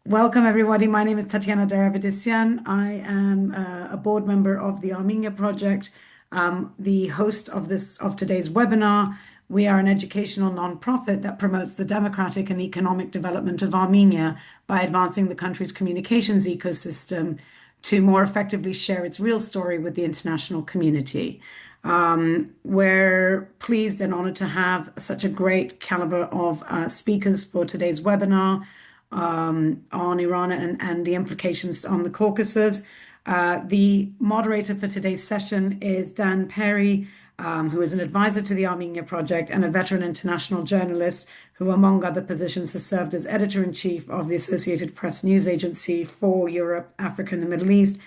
Welcome, everybody. My name is Tatiana Deravidisyan. I am a board member of the Armenia Project, the host of today's webinar. We are an educational nonprofit that promotes the democratic and economic development of Armenia by advancing the country's communications ecosystem to more effectively share its real story with the international community. We're pleased and honored to have such a great caliber of speakers for today's webinar on Iran and the implications on the Caucasus. The moderator for today's session is Dan Perry, who is an advisor to the Armenia Project and a veteran international journalist who, among other positions, has served as editor-in-chief of the Associated Press news agency for Europe, Africa, and the Middle East,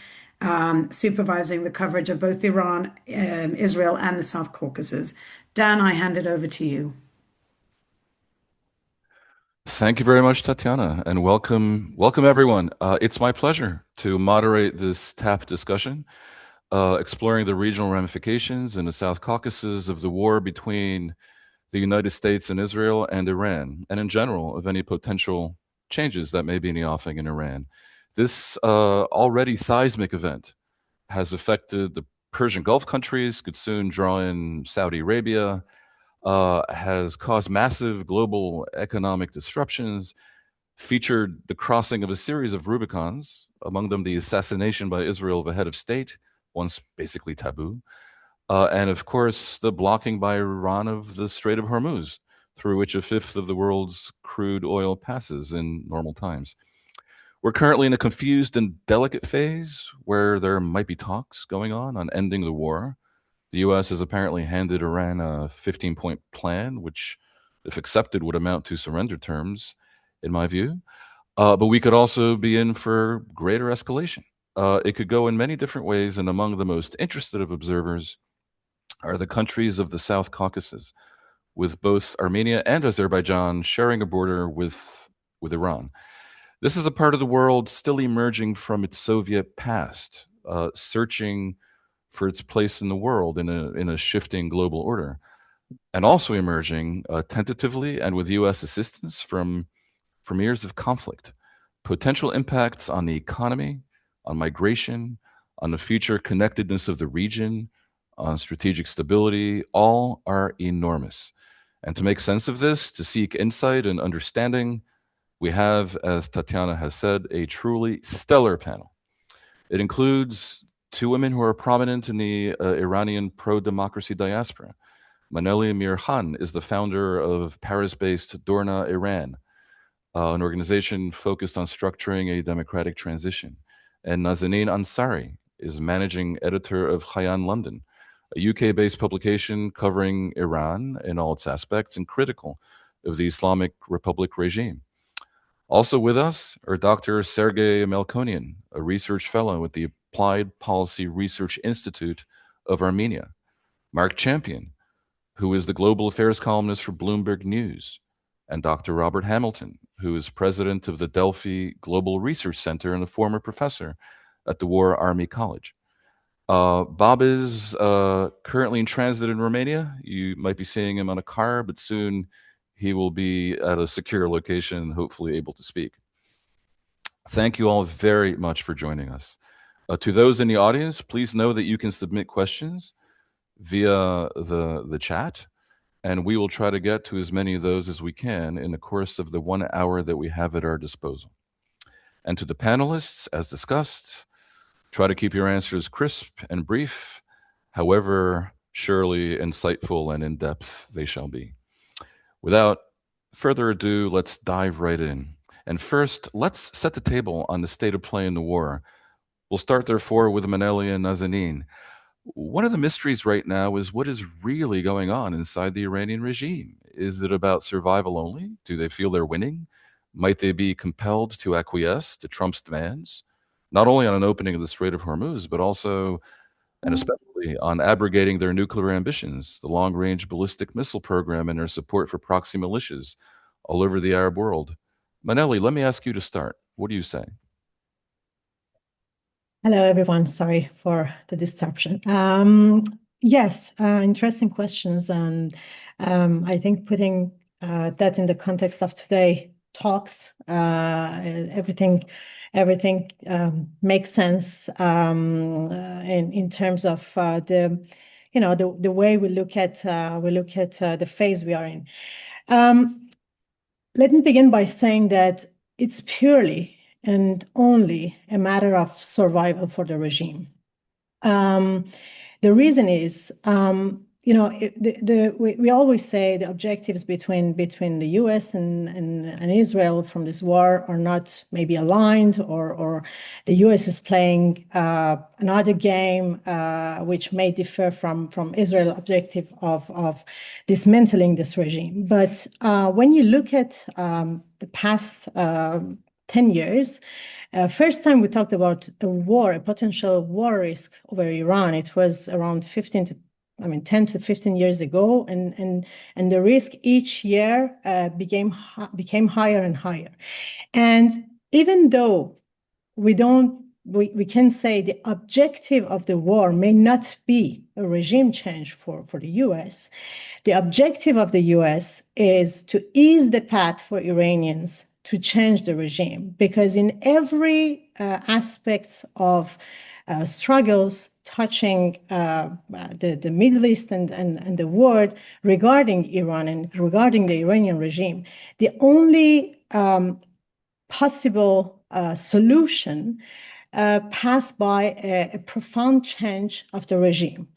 supervising the coverage of both Iran, Israel, and the South Caucasus. Dan, I hand it over to you. Thank you very much, Tatiana, and welcome everyone. It's my pleasure to moderate this TAP discussion, exploring the regional ramifications in the South Caucasus of the war between the United States and Israel and Iran, and in general of any potential changes that may be in the offing in Iran. This already seismic event has affected the Persian Gulf countries, could soon draw in Saudi Arabia, has caused massive global economic disruptions, featured the crossing of a series of Rubicons, among them the assassination by Israel of a head of state, once basically taboo, and of course the blocking by Iran of the Strait of Hormuz, through which a fifth of the world's crude oil passes in normal times. We're currently in a confused and delicate phase where there might be talks going on ending the war. The U.S. has apparently handed Iran a 15-point plan, which, if accepted, would amount to surrender terms, in my view. But we could also be in for greater escalation. It could go in many different ways, and among the most interested of observers are the countries of the South Caucasus, with both Armenia and Azerbaijan sharing a border with Iran. This is a part of the world still emerging from its Soviet past, searching for its place in the world in a shifting global order, and also emerging tentatively and with U.S. assistance from years of conflict. Potential impacts on the economy, on migration, on the future connectedness of the region, on strategic stability, all are enormous. And to make sense of this, to seek insight and understanding, we have, as Tatiana has said, a truly stellar panel. It includes two women who are prominent in the Iranian pro-democracy diaspora. Maneli Mirhan is the founder of Paris-based Dorna Iran, an organization focused on structuring a democratic transition. And Nazanin Ansari is managing editor of Khayan London, a UK-based publication covering Iran in all its aspects and critical of the Islamic Republic regime. Also with us are Dr. Sergei Melkonian, a research fellow at the Applied Policy Research Institute of Armenia, Mark Champion, who is the global affairs columnist for Bloomberg News, and Dr. Robert Hamilton, who is president of the Delphi Global Research Center and a former professor at the War Army College. Bob is currently in transit in Romania. You might be seeing him on a car, but soon he will be at a secure location, hopefully able to speak. Thank you all very much for joining us. To those in the audience, please know that you can submit questions via the chat, and we will try to get to as many of those as we can in the course of the 1 hour that we have at our disposal. And to the panelists, as discussed, try to keep your answers crisp and brief, however surely insightful and in-depth they shall be. Without further ado, let's dive right in. And first, let's set the table on the state of play in the war. We'll start, therefore, with Maneli and Nazanin. One of the mysteries right now is what is really going on inside the Iranian regime. Is it about survival only? Do they feel they're winning? Might they be compelled to acquiesce to Trump's demands, not only on an opening of the Strait of Hormuz, but also and especially on abrogating their nuclear ambitions, the long-range ballistic missile program, and their support for proxy militias all over the Arab world? Maneli, let me ask you to start. What do you say? Hello, everyone. Sorry for the disruption. Yes, interesting questions. And I think putting that in the context of today, talks. Everything makes sense in terms of the way we look at the phase we are in. Let me begin by saying that it's purely and only a matter of survival for the regime. The reason is, we always say the objectives between the U.S. and Israel from this war are not maybe aligned, or the U.S. is playing another game which may differ from Israel's objective of dismantling this regime. But when you look at the past 10 years, first time we talked about a potential war risk over Iran, it was around 10 to 15 years ago, and the risk each year became higher and higher. And even though we can say the objective of the war may not be a regime change for the US, the objective of the US is to ease the path for Iranians to change the regime, because in every aspect of struggles touching the Middle East and the world regarding Iran and regarding the Iranian regime, the only possible solution passed by a profound change of the regime.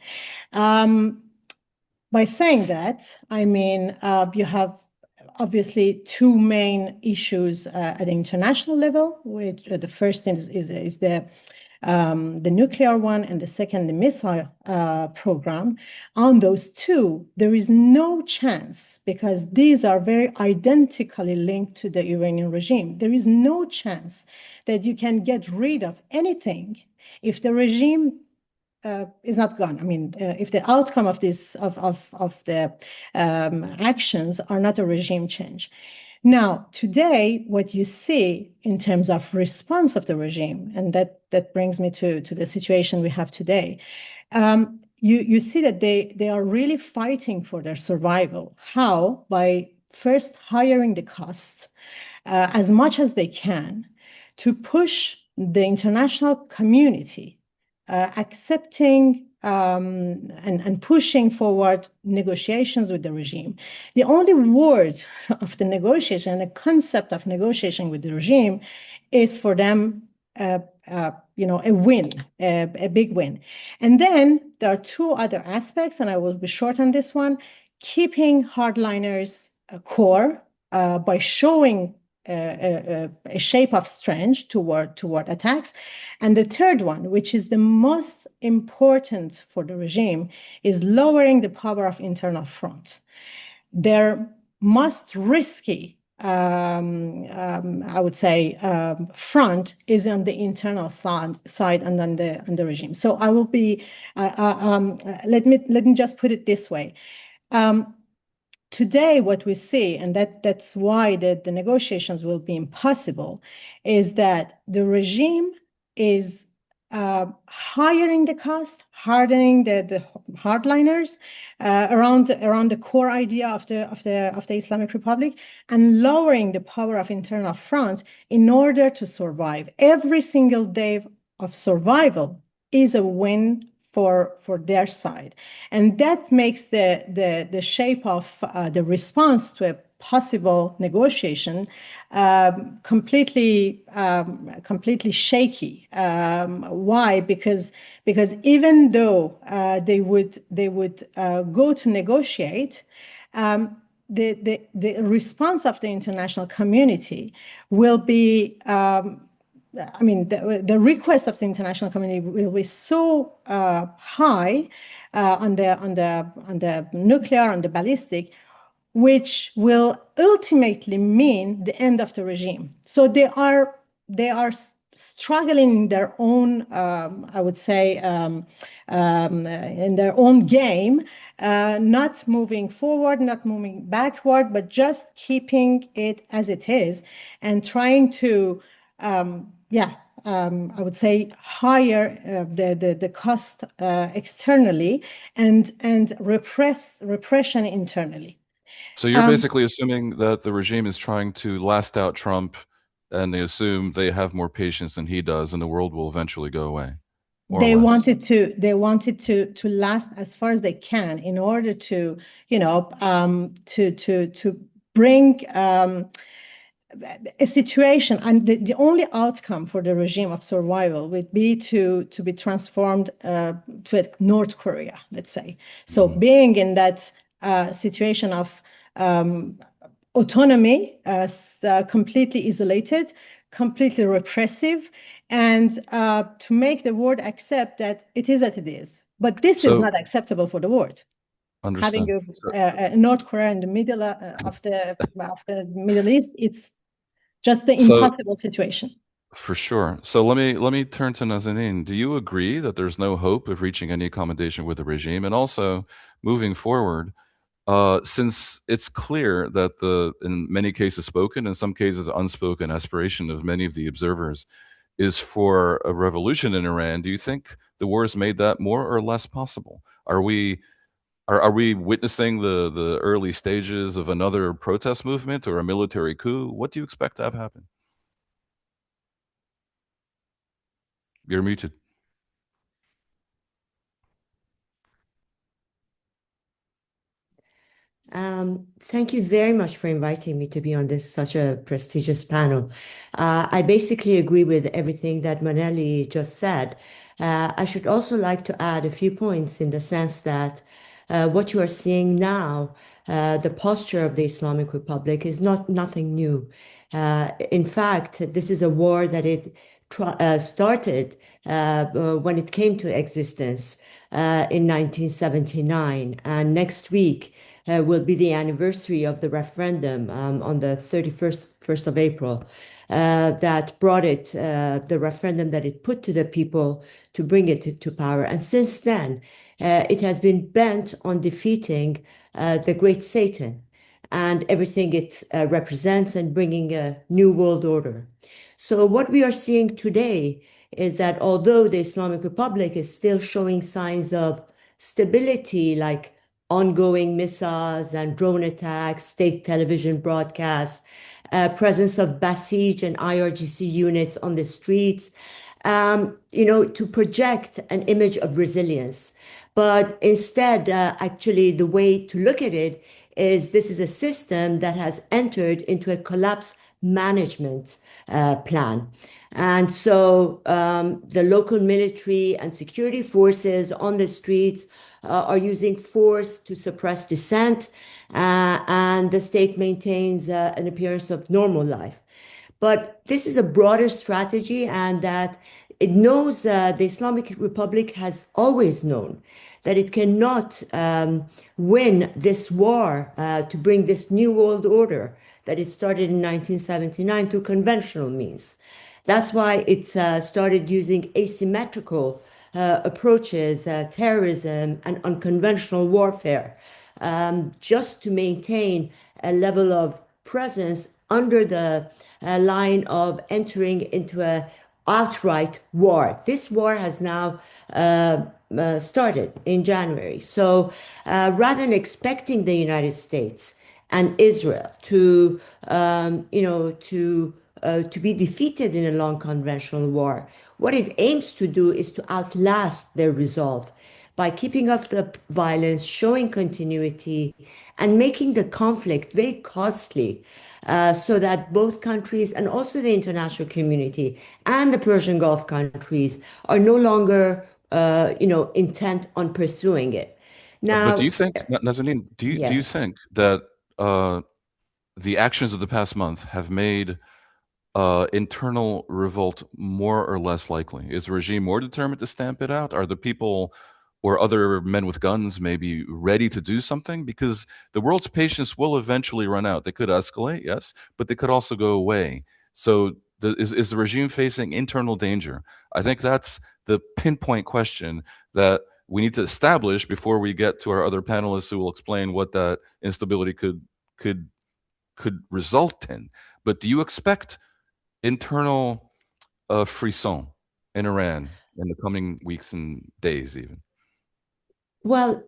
By saying that, I mean you have obviously two main issues at the international level, which the first is the nuclear one, and the second, the missile program. On those two, there is no chance, because these are very identically linked to the Iranian regime. There is no chance that you can get rid of anything if the regime is not gone. I mean, if the outcome of this of the actions are not a regime change. Now, today, what you see in terms of response of the regime, and that brings me to the situation we have today, you see that they are really fighting for their survival. How? By first hiring the costs as much as they can to push the international community accepting and pushing forward negotiations with the regime. The only word of the negotiation, the concept of negotiation with the regime, is for them a win, a big win. And then there are two other aspects, and I will be short on this one: keeping hardliners core by showing a shape of strength toward attacks. And the third one, which is the most important for the regime, is lowering the power of internal front. Their most risky, I would say, front is on the internal side and on the regime. So I will be. Let me just put it this way. Today, what we see, and that's why the negotiations will be impossible, is that the regime is hiring the cost, hardening the hardliners around the core idea of the Islamic Republic, and lowering the power of internal front in order to survive. Every single day of survival is a win for their side, and that makes the shape of the response to a possible negotiation completely shaky. Why? Because even though they would go to negotiate, the response of the international community will be. I mean, the request of the international community will be so high on the nuclear, on the ballistic, which will ultimately mean the end of the regime. So they are struggling in their own, I would say, in their own game, not moving forward, not moving backward, but just keeping it as it is and trying to. I would say higher the cost externally and repression internally. So you're basically assuming that the regime is trying to last out Trump, and they assume they have more patience than he does, and the world will eventually go away, more or less. They wanted to last as far as they can in order to, to bring a situation, and the only outcome for the regime of survival would be to be transformed to North Korea, let's say. So being in that situation of autonomy, completely isolated, completely repressive, and to make the world accept that it is as it is. But this is So not acceptable for the world. Having understood. a North Korea in the middle of the Middle East, it's just the So impossible situation. for sure. So let me turn to Nazanin. Do you agree that there's no hope of reaching any accommodation with the regime? And also, moving forward, since it's clear that the, in many cases spoken, in some cases unspoken, aspiration of many of the observers is for a revolution in Iran, do you think the war has made that more or less possible? Are we witnessing the early stages of another protest movement or a military coup? What do you expect to have happen? You're muted. Thank you very much for inviting me to be on this such a prestigious panel. I basically agree with everything that Manelli just said. I should also like to add a few points in the sense that what you are seeing now, the posture of the Islamic Republic is nothing new. In fact, this is a war that it started when it came to existence in 1979, and next week will be the anniversary of the referendum on the 1st of April that brought it, the referendum that it put to the people to bring it to power. And since then, it has been bent on defeating the great Satan and everything it represents and bringing a new world order. So what we are seeing today is that although the Islamic Republic is still showing signs of stability, like ongoing missiles and drone attacks, state television broadcasts, presence of Basij and IRGC units on the streets, to project an image of resilience. But instead, actually, the way to look at it is this is a system that has entered into a collapse management plan. And so the local military and security forces on the streets are using force to suppress dissent, and the state maintains an appearance of normal life. But this is a broader strategy, and that it knows the Islamic Republic has always known that it cannot win this war to bring this new world order that it started in 1979 through conventional means. That's why it started using asymmetrical approaches, terrorism, and unconventional warfare, just to maintain a level of presence under the line of entering into a outright war. This war has now started in January. So rather than expecting the United States and Israel to be defeated in a long conventional war, what it aims to do is to outlast their resolve by keeping up the violence, showing continuity, and making the conflict very costly, so that both countries and also the international community and the Persian Gulf countries are no longer, intent on pursuing it. But do Now, you think, Nazanin, do you yes. think that the actions of the past month have made internal revolt more or less likely? Is the regime more determined to stamp it out? Are the people or other men with guns maybe ready to do something? Because the world's patience will eventually run out. They could escalate, yes, but they could also go away. So is the regime facing internal danger? I think that's the pinpoint question that we need to establish before we get to our other panelists who will explain what that instability could result in. But do you expect internal frisson in Iran in the coming weeks and days, even? Well,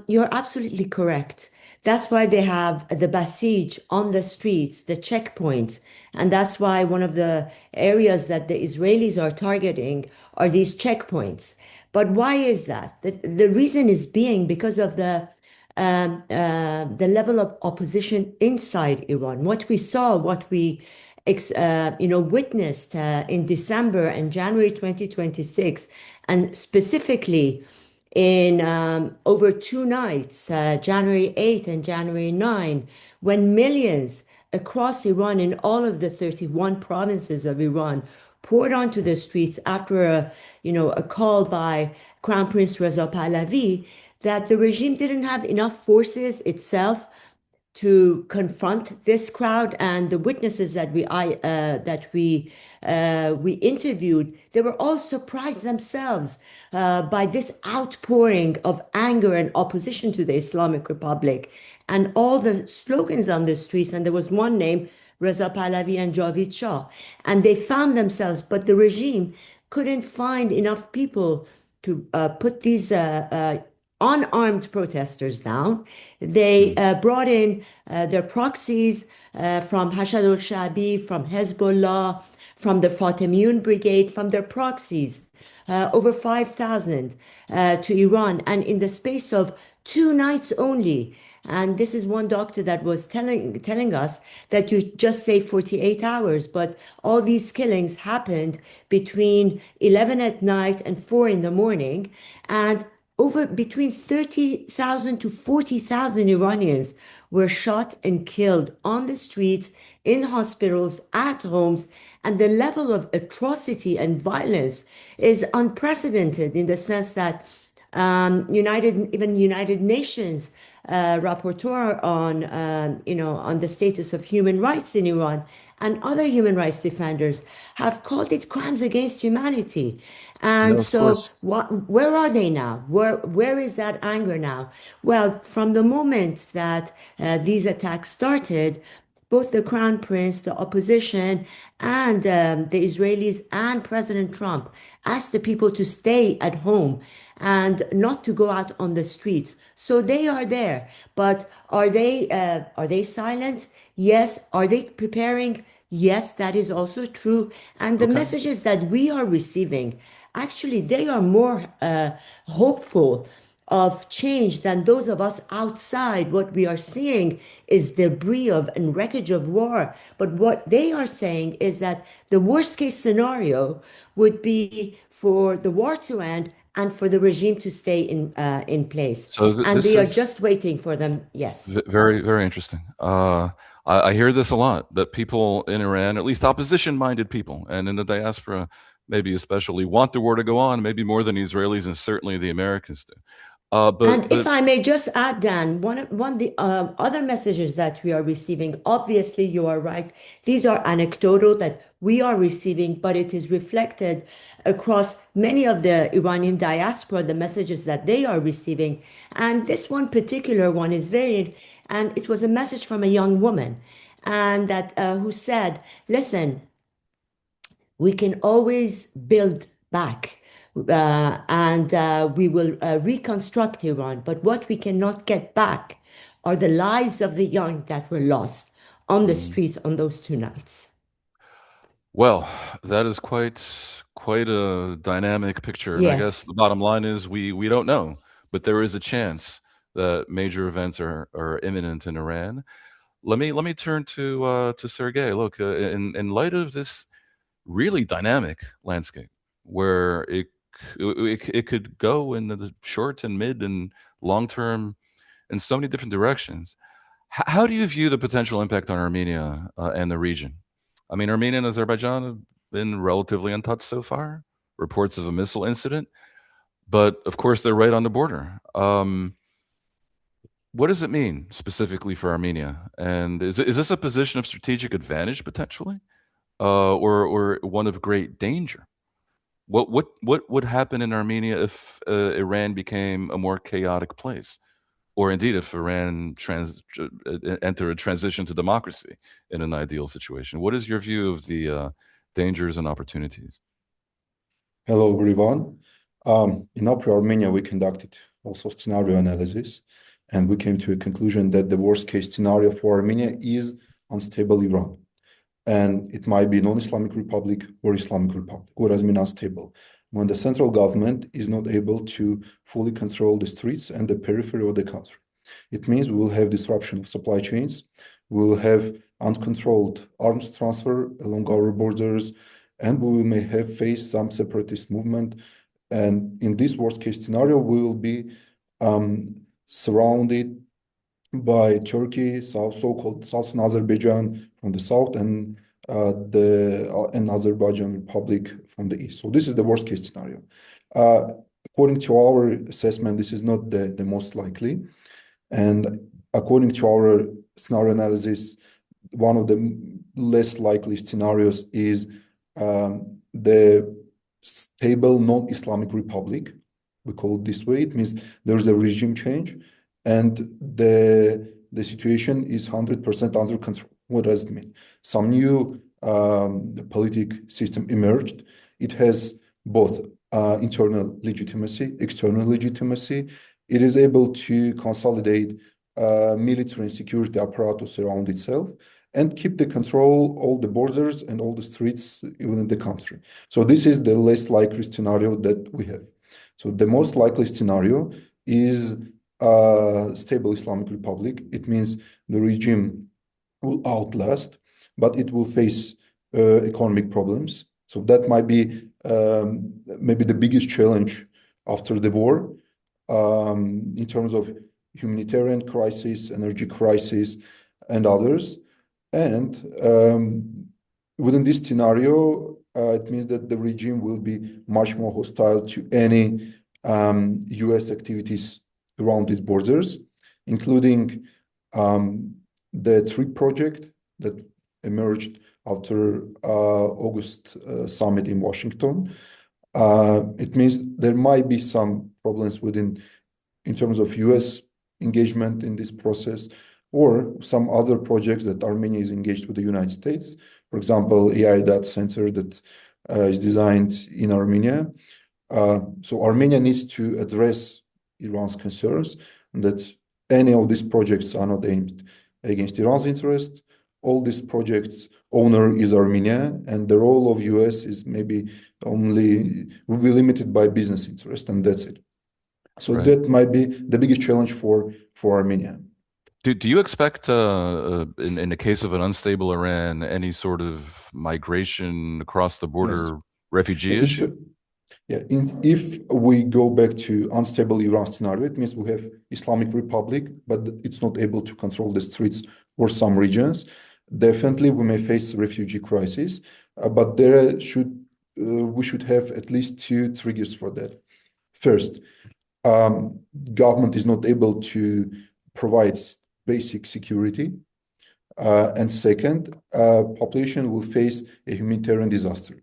you're absolutely correct. That's why they have the besiege on the streets, the checkpoints. And that's why one of the areas that the Israelis are targeting are these checkpoints. But why is that? The reason is being because of the level of opposition inside Iran. What we saw, what we witnessed in December and January 2026, and specifically in over 2 nights, January 8th and January 9, when millions across Iran in all of the 31 provinces of Iran poured onto the streets after a call by Crown Prince Reza Pahlavi that the regime didn't have enough forces itself to confront this crowd, and the witnesses that we interviewed, they were all surprised themselves by this outpouring of anger and opposition to the Islamic Republic and all the slogans on the streets. And there was one named Reza Pahlavi and Javid Shah, and they found themselves, but the regime couldn't find enough people to put these unarmed protesters down. They brought in their proxies from Hashad al-Shaabi, from Hezbollah, from the Fatimiyun Brigade, from their proxies, over 5,000 to Iran. And in the space of 2 nights only, and this is one doctor that was telling us that you just say 48 hours, but all these killings happened between 11 at night and 4 in the morning. And over between 30,000 to 40,000 Iranians were shot and killed on the streets, in hospitals, at homes, and the level of atrocity and violence is unprecedented in the sense that United Nations rapporteur on the status of human rights in Iran and other human rights defenders have called it crimes against humanity. No, And of so, course. where are they now? Where is that anger now? Well, from the moment that these attacks started, both the crown prince, the opposition, and the Israelis and President Trump asked the people to stay at home and not to go out on the streets. So they are there, but are they silent? Yes. Are they preparing? Yes, that is also true. And the Okay. messages that we are receiving, actually, they are more hopeful of change than those of us outside. What we are seeing is debris of and wreckage of war. But what they are saying is that the worst case scenario would be for the war to end and for the regime to stay in place. So And this we are is just waiting for them. Yes. very, very interesting. I hear this a lot, that people in Iran, at least opposition-minded people, and in the diaspora, maybe especially, want the war to go on, maybe more than the Israelis and certainly the Americans do. And if But I may just add, Dan, one of the other messages that we are receiving, obviously you are right, these are anecdotal that we are receiving, but it is reflected across many of the Iranian diaspora, the messages that they are receiving. And this one particular one is and it was a message from a young woman, and that who said, listen, we can always build back and we will reconstruct Iran. But what we cannot get back are the lives of the young that were lost on the mm, streets on those 2 nights. well, that is quite a dynamic picture, and I guess Yes. the bottom line is we don't know, but there is a chance that major events are imminent in Iran. Let me turn to Sergey. Look, in light of this really dynamic landscape where it could go in the short and mid and long term in so many different directions. How do you view the potential impact on Armenia and the region? I mean, Armenia and Azerbaijan have been relatively untouched so far. Reports of a missile incident, but of course they're right on the border. What does it mean specifically for Armenia? And is this a position of strategic advantage potentially, or one of great danger? What would happen in Armenia if Iran became a more chaotic place, or indeed if Iran enter a transition to democracy in an ideal situation? What is your view of the dangers and opportunities? Hello, everyone. In April, Armenia, we conducted also scenario analysis, and we came to a conclusion that the worst case scenario for Armenia is unstable Iran. And it might be non-Islamic Republic or Islamic Republic. What does mean unstable? When the central government is not able to fully control the streets and the periphery of the country. It means we will have disruption of supply chains, we will have uncontrolled arms transfer along our borders, and we may have faced some separatist movement. And in this worst case scenario, we will be surrounded by Turkey, so-called Southern Azerbaijan from the south, and Azerbaijan Republic from the east. So this is the worst case scenario. According to our assessment, this is not the most likely. And according to our scenario analysis, one of the less likely scenarios is the stable non-Islamic Republic. We call it this way. It means there's a regime change and the situation is 100% under control. What does it mean? Some new political system emerged. It has both internal legitimacy, external legitimacy. It is able to consolidate military and security apparatus around itself and keep the control, all the borders and all the streets within the country. So this is the less likely scenario that we have. So the most likely scenario is stable Islamic Republic. It means the regime will outlast, but it will face economic problems. So that might be maybe the biggest challenge after the war in terms of humanitarian crisis, energy crisis, and others. And within this scenario, it means that the regime will be much more hostile to any US activities around its borders, including the TRIP project that emerged after August summit in Washington. It means there might be some problems in terms of US engagement in this process, or some other projects that Armenia is engaged with the United States. For example, AI data center that is designed in Armenia. So Armenia needs to address Iran's concerns that any of these projects are not aimed against Iran's interest. All these projects owner is Armenia, and the role of US is maybe will be limited by business interest, and that's it. So Right. that might be the biggest challenge for Armenia. Do you expect, in the case of an unstable Iran, any sort of migration across the border refugee issue? If we go back to unstable Iran scenario, it means we have Islamic Republic, but it's not able to control the streets or some regions. Definitely, we may face refugee crisis, but we should have at least two triggers for that. First, government is not able to provide basic security, and second, population will face a humanitarian disaster.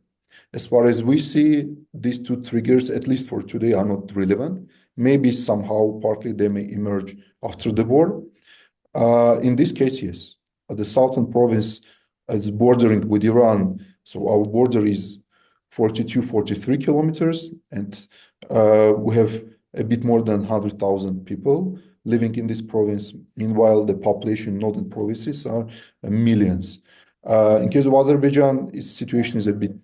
As far as we see, these two triggers, at least for today, are not relevant. Maybe somehow, partly, they may emerge after the war. In this case, yes. The southern province is bordering with Iran. So our border is 42, 43 kilometers, and we have a bit more than 100,000 people living in this province. Meanwhile, the population in northern provinces are millions. In case of Azerbaijan, its situation is a bit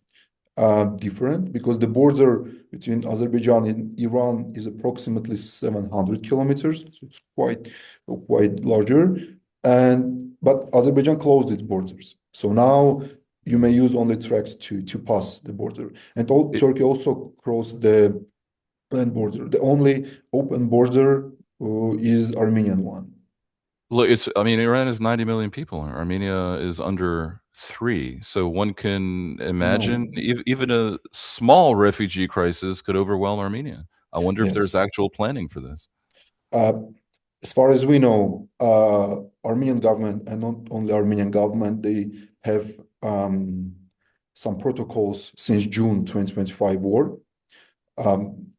different because the border between Azerbaijan and Iran is approximately 700 kilometers, so it's quite larger. But Azerbaijan closed its borders, so now you may use only tracks to pass the border. And Turkey also crossed the land border. The only open border is Armenian one. Look, Iran is 90 million people. Armenia is under 3. So one can imagine even a small refugee crisis could overwhelm Armenia. I wonder if there's actual planning for this. As far as we know, Armenian government, and not only Armenian government, they have some protocols since June 2025 war.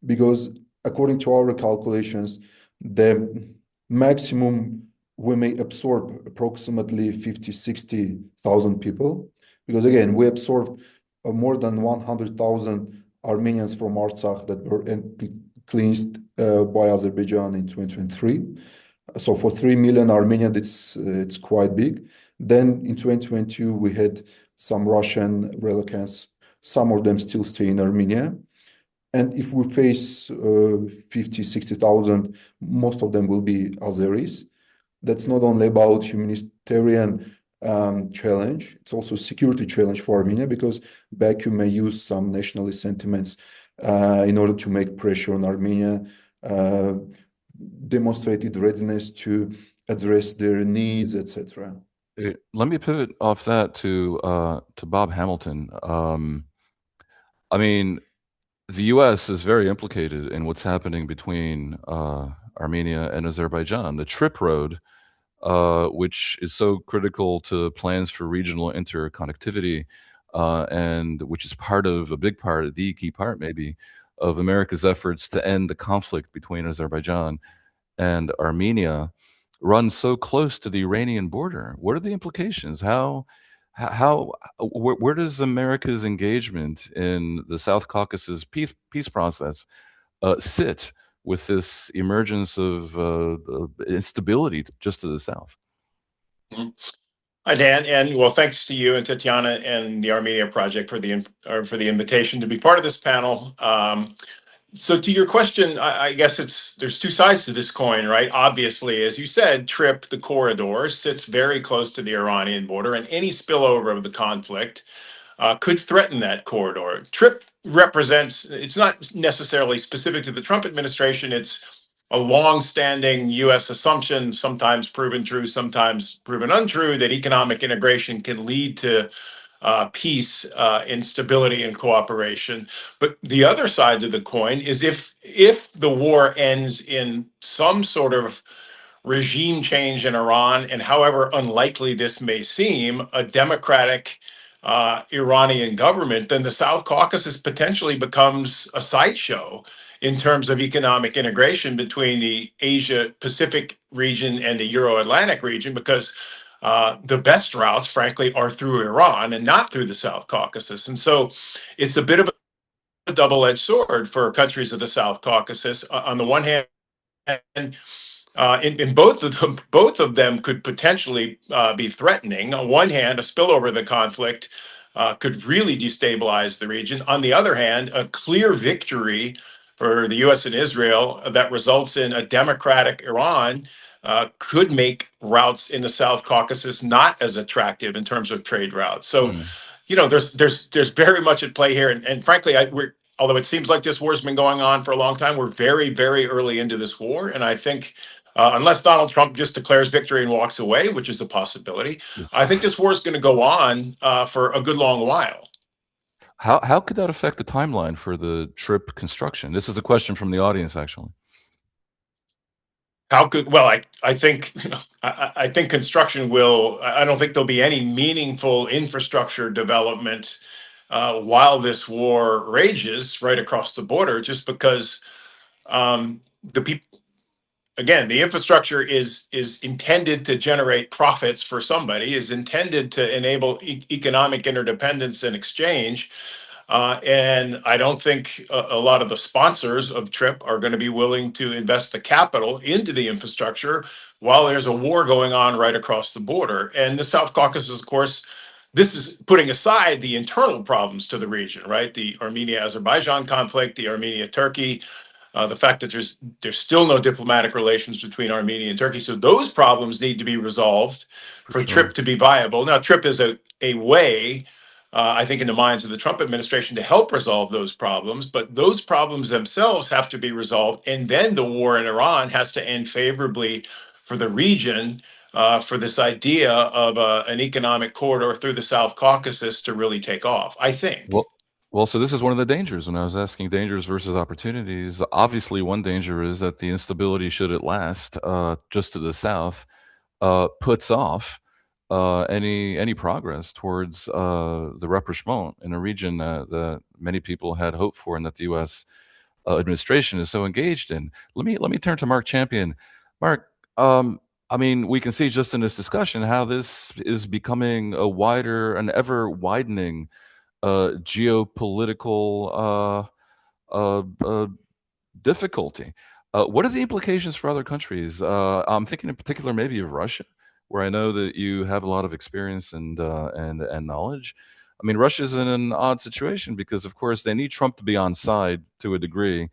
Because according to our calculations, the maximum we may absorb approximately 50, 60,000 people. Because again, we absorbed more than 100,000 Armenians from Artsakh that were cleansed by Azerbaijan in 2023. So for 3 million Armenians, it's quite big. Then in 2022, we had some Russian relocants, some of them still stay in Armenia. And if we face 50, 60,000, most of them will be Azeris. That's not only about humanitarian challenge, it's also a security challenge for Armenia, because Baku may use some nationalist sentiments in order to make pressure on Armenia, demonstrated readiness to address their needs, etc. Let me pivot off that to Bob Hamilton. I mean, the U.S. is very implicated in what's happening between Armenia and Azerbaijan. The trip road, which is so critical to plans for regional interconnectivity, and which is a big part, the key part maybe, of America's efforts to end the conflict between Azerbaijan and Armenia, runs so close to the Iranian border. What are the implications? Where does America's engagement in the South Caucasus peace process sit with this emergence of instability just to the south? Hi, Dan, and well, thanks to you and Tatiana and the Armenia Project for the invitation to be part of this panel. So to your question, I guess there's two sides to this coin, right? Obviously, as you said, TRIP, the corridor, sits very close to the Iranian border, and any spillover of the conflict could threaten that corridor. TRIP represents, it's not necessarily specific to the Trump administration, it's a long-standing U.S. assumption, sometimes proven true, sometimes proven untrue, that economic integration can lead to peace, instability, and cooperation. But the other side of the coin is if the war ends in some sort of regime change in Iran, and however unlikely this may seem, a democratic Iranian government, then the South Caucasus potentially becomes a sideshow in terms of economic integration between the Asia Pacific region and the Euro Atlantic region, because the best routes, frankly, are through Iran and not through the South Caucasus. And so it's a bit of a double-edged sword for countries of the South Caucasus. On the one hand, in both of them could potentially be threatening. On one hand, a spillover of the conflict could really destabilize the region. On the other hand, a clear victory for the U.S. and Israel that results in a democratic Iran could make routes in the South Caucasus not as attractive in terms of trade routes. So, there's very much at play here, and frankly, although it seems like this war has been going on for a long time, we're very, very early into this war, and I think unless Donald Trump just declares victory and walks away, which is a possibility, I think this war is going to go on for a good long while. How could that affect the timeline for the trip construction? This is a question from the audience, actually. How could, well, I think I think construction will. I don't think there'll be any meaningful infrastructure development while this war rages right across the border, just because the people. Again, the infrastructure is intended to generate profits for somebody, is intended to enable economic interdependence and exchange. And I don't think a lot of the sponsors of TRIP are going to be willing to invest the capital into the infrastructure while there's a war going on right across the border. And the South Caucasus, of course, this is putting aside the internal problems to the region, right? The Armenia-Azerbaijan conflict, the Armenia-Turkey, the fact that there's still no diplomatic relations between Armenia and Turkey. So those problems need to be resolved for TRIP to be viable. Now, TRIP is a way, I think, in the minds of the Trump administration to help resolve those problems, but those problems themselves have to be resolved. And then the war in Iran has to end favorably for the region, for this idea of an economic corridor through the South Caucasus to really take off, I think. Well, so this is one of the dangers. When I was asking dangers versus opportunities, obviously one danger is that the instability, should it last, just to the south, puts off any progress towards the rapprochement in a region that many people had hoped for and that the U.S. Administration is so engaged in. Let me turn to Mark Champion. Mark, I mean, we can see just in this discussion how this is becoming an ever widening geopolitical difficulty. What are the implications for other countries? I'm thinking in particular maybe of Russia, where I know that you have a lot of experience and knowledge. I mean, Russia's in an odd situation because, of course, they need Trump to be on side to a degree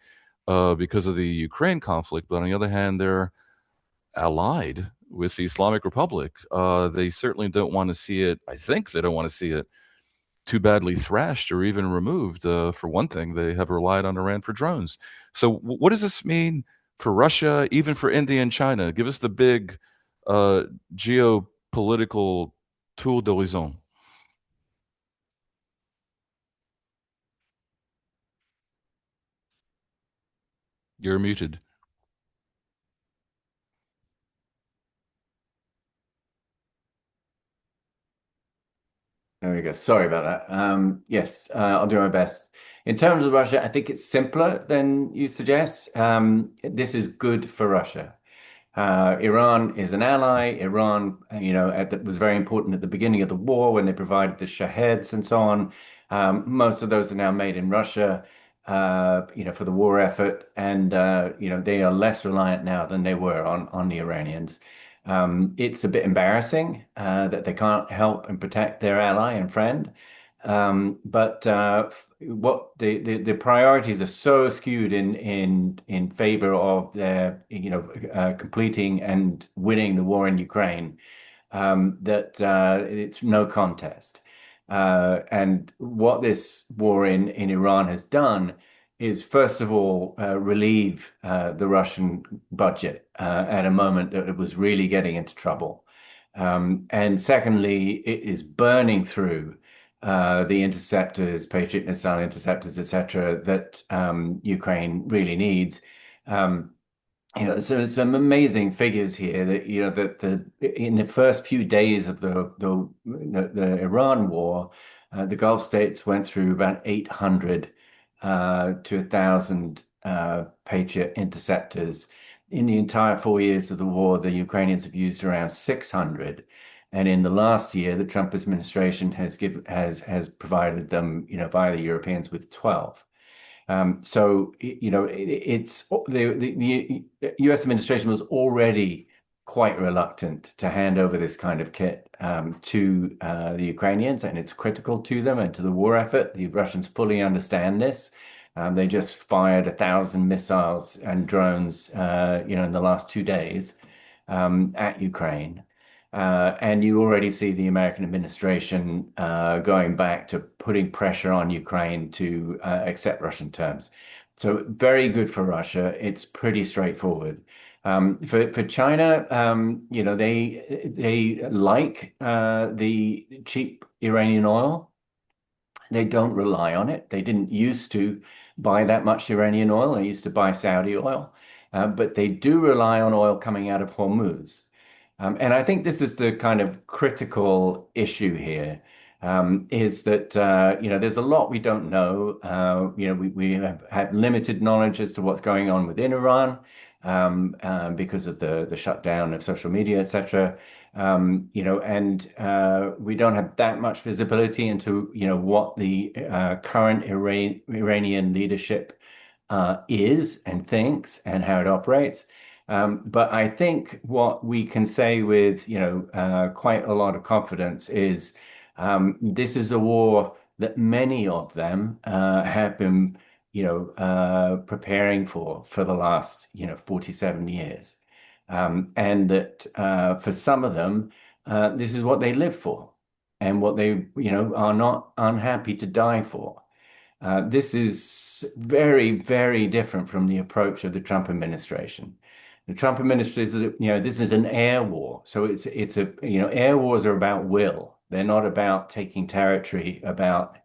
because of the Ukraine conflict. But on the other hand, they're allied with the Islamic Republic. They certainly don't want to see it. I think they don't want to see it too badly thrashed or even removed. For one thing, they have relied on Iran for drones. So, what does this mean for Russia, even for India and China? Give us the big uh, geopolitical tour d'horizon. You're muted. There we go. Sorry about that. Yes, I'll do my best. In terms of Russia, I think it's simpler than you suggest. This is good for Russia. Iran is an ally. Iran, was very important at the beginning of the war when they provided the Shaheds and so on. Most of those are now made in Russia, for the war effort, and they are less reliant now than they were on the Iranians. It's a bit embarrassing that they can't help and protect their ally and friend. But what the priorities are so skewed in favor of their completing and winning the war in Ukraine, that it's no contest. And what this war in Iran has done is, first of all, relieve the Russian budget at a moment that it was really getting into trouble. And secondly, it is burning through the interceptors, Patriot missile interceptors, etc., that Ukraine really needs. So it's some amazing figures here that in the first few days of the Iran war, the Gulf states went through about 800 to 1,000 Patriot interceptors. In the entire 4 years of the war, the Ukrainians have used around 600. And in the last year, the Trump administration has provided them, via the Europeans, with 12. So it's the U.S. administration was already quite reluctant to hand over this kind of kit to the Ukrainians, and it's critical to them and to the war effort. The Russians fully understand this. They just fired 1,000 missiles and drones, in the last 2 days at Ukraine. And you already see the American administration going back to putting pressure on Ukraine to accept Russian terms. So very good for Russia. It's pretty straightforward. For China, they like the cheap Iranian oil. They don't rely on it. They didn't used to buy that much Iranian oil. They used to buy Saudi oil, but they do rely on oil coming out of Hormuz. And I think this is the kind of critical issue here, is that there's a lot we don't know. We have had limited knowledge as to what's going on within Iran, because of the shutdown of social media, etc. And we don't have that much visibility into what the current Iranian leadership is and thinks and how it operates. But I think what we can say with quite a lot of confidence is this is a war that many of them have been preparing for the last 47 years, and that for some of them this is what they live for and what they are not unhappy to die for. This is very, very different from the approach of the Trump administration. The Trump administration, this is an air war. So it's air wars are about will. They're not about taking territory, about,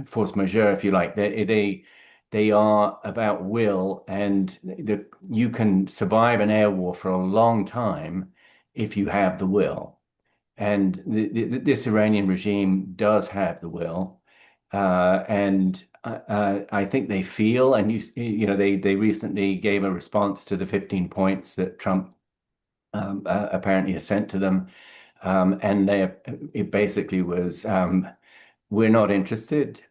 force majeure, if you like. They are about will, and you can survive an air war for a long time if you have the will. And this Iranian regime does have the will, and I think they feel, and they recently gave a response to the 15 points that Trump apparently has sent to them, and it basically was we're not interested.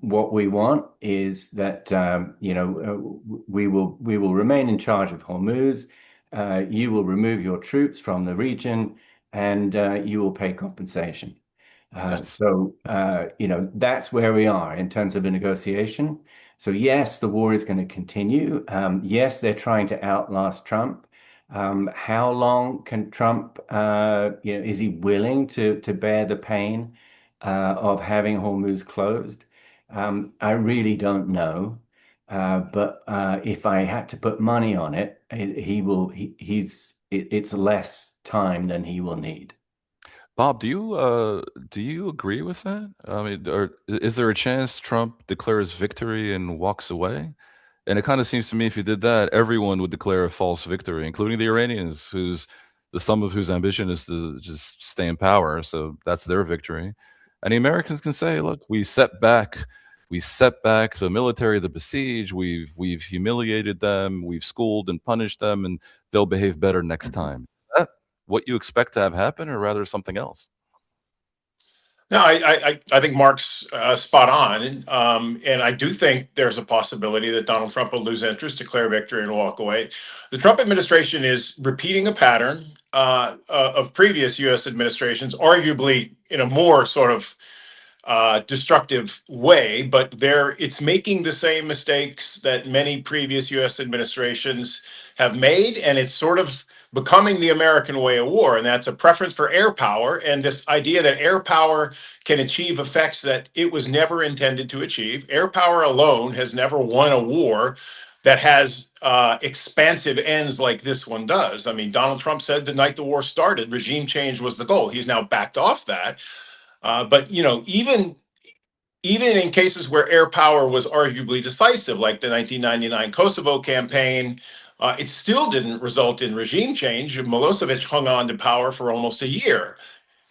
What we want is that we will remain in charge of Hormuz. You will remove your troops from the region, and you will pay compensation. Yes. That's where we are in terms of a negotiation. So yes, the war is going to continue. Yes, they're trying to outlast Trump. How long can Trump, is he willing to bear the pain of having Hormuz closed? I really don't know. But if I had to put money on it, it's less time than he will need. Bob, do you agree with that? I mean, or is there a chance Trump declares victory and walks away? And it kind of seems to me if he did that, everyone would declare a false victory, including the Iranians, the sum of whose ambition is to just stay in power. So that's their victory. And the Americans can say, look, we set back the military, the besieged, we've humiliated them, we've schooled and punished them, and they'll behave better next time. Is that what you expect to have happen, or rather something else? No, I think Mark's spot on, and I do think there's a possibility that Donald Trump will lose interest, declare victory, and walk away. The Trump administration is repeating a pattern of previous U.S. administrations, arguably in a more sort of destructive way, but it's making the same mistakes that many previous U.S. administrations have made, and it's sort of becoming the American way of war, and that's a preference for air power, and this idea that air power can achieve effects that it was never intended to achieve. Air power alone has never won a war that has expansive ends like this one does. I mean, Donald Trump said the night the war started, regime change was the goal. He's now backed off that. But even in cases where air power was arguably decisive, like the 1999 Kosovo campaign, it still didn't result in regime change. Milosevic hung on to power for almost a year.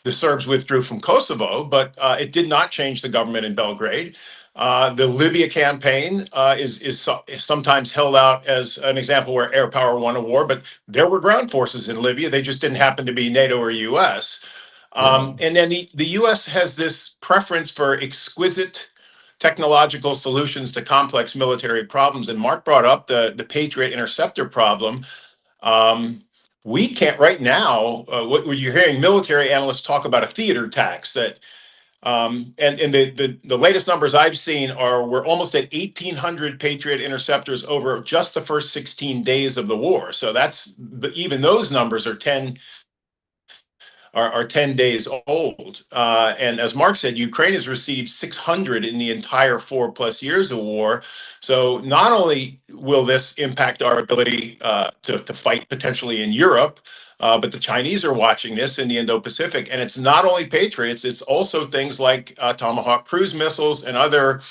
The Serbs withdrew from Kosovo, but it did not change the government in Belgrade. The Libya campaign is sometimes held out as an example where air power won a war, but there were ground forces in Libya. They just didn't happen to be NATO or US. And then the US has this preference for exquisite technological solutions to complex military problems. And Mark brought up the Patriot interceptor problem. We can't right now, what you're hearing military analysts talk about a theater tax that, and the latest numbers I've seen we're almost at 1,800 Patriot interceptors over just the first 16 days of the war. So even those numbers are 10 days old. And as Mark said, Ukraine has received 600 in the entire 4+ years of war. So not only will this impact our ability to fight potentially in Europe, but the Chinese are watching this in the Indo-Pacific. And it's not only Patriots, it's also things like Tomahawk cruise missiles and other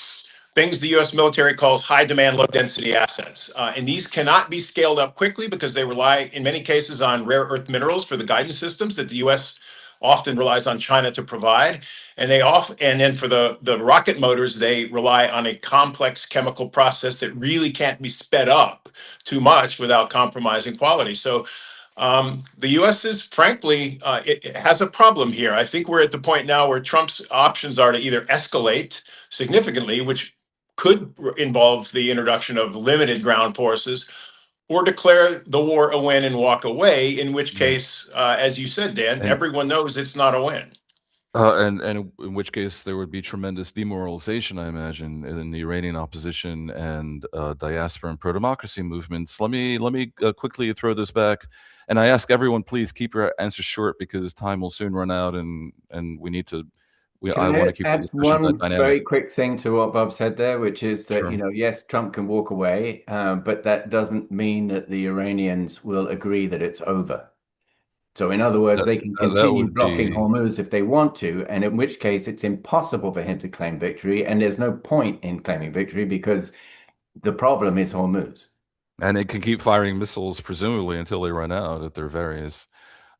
things the U.S. military calls high demand, low density assets. And these cannot be scaled up quickly because they rely, in many cases, on rare earth minerals for the guidance systems that the U.S. often relies on China to provide. And then for the rocket motors, they rely on a complex chemical process that really can't be sped up too much without compromising quality. So the U.S. is, frankly, it has a problem here. I think we're at the point now where Trump's options are to either escalate significantly, which could involve the introduction of limited ground forces, or declare the war a win and walk away, in which case, as you said, Dan, everyone knows it's not a win. And in which case there would be tremendous demoralization, I imagine, in the Iranian opposition and diaspora and pro-democracy movements. Let me quickly throw this back, and I ask everyone, please keep your answers short because time will soon run out, and we need to. I want to keep the discussion one dynamic. very quick thing to what Bob said there, which is that, Sure. Yes, Trump can walk away, but that doesn't mean that the Iranians will agree that it's over. So in other words, they can That continue would blocking be. Hormuz if they want to, and in which case it's impossible for him to claim victory, and there's no point in claiming victory because the problem is Hormuz. And they can keep firing missiles, presumably, until they run out at their various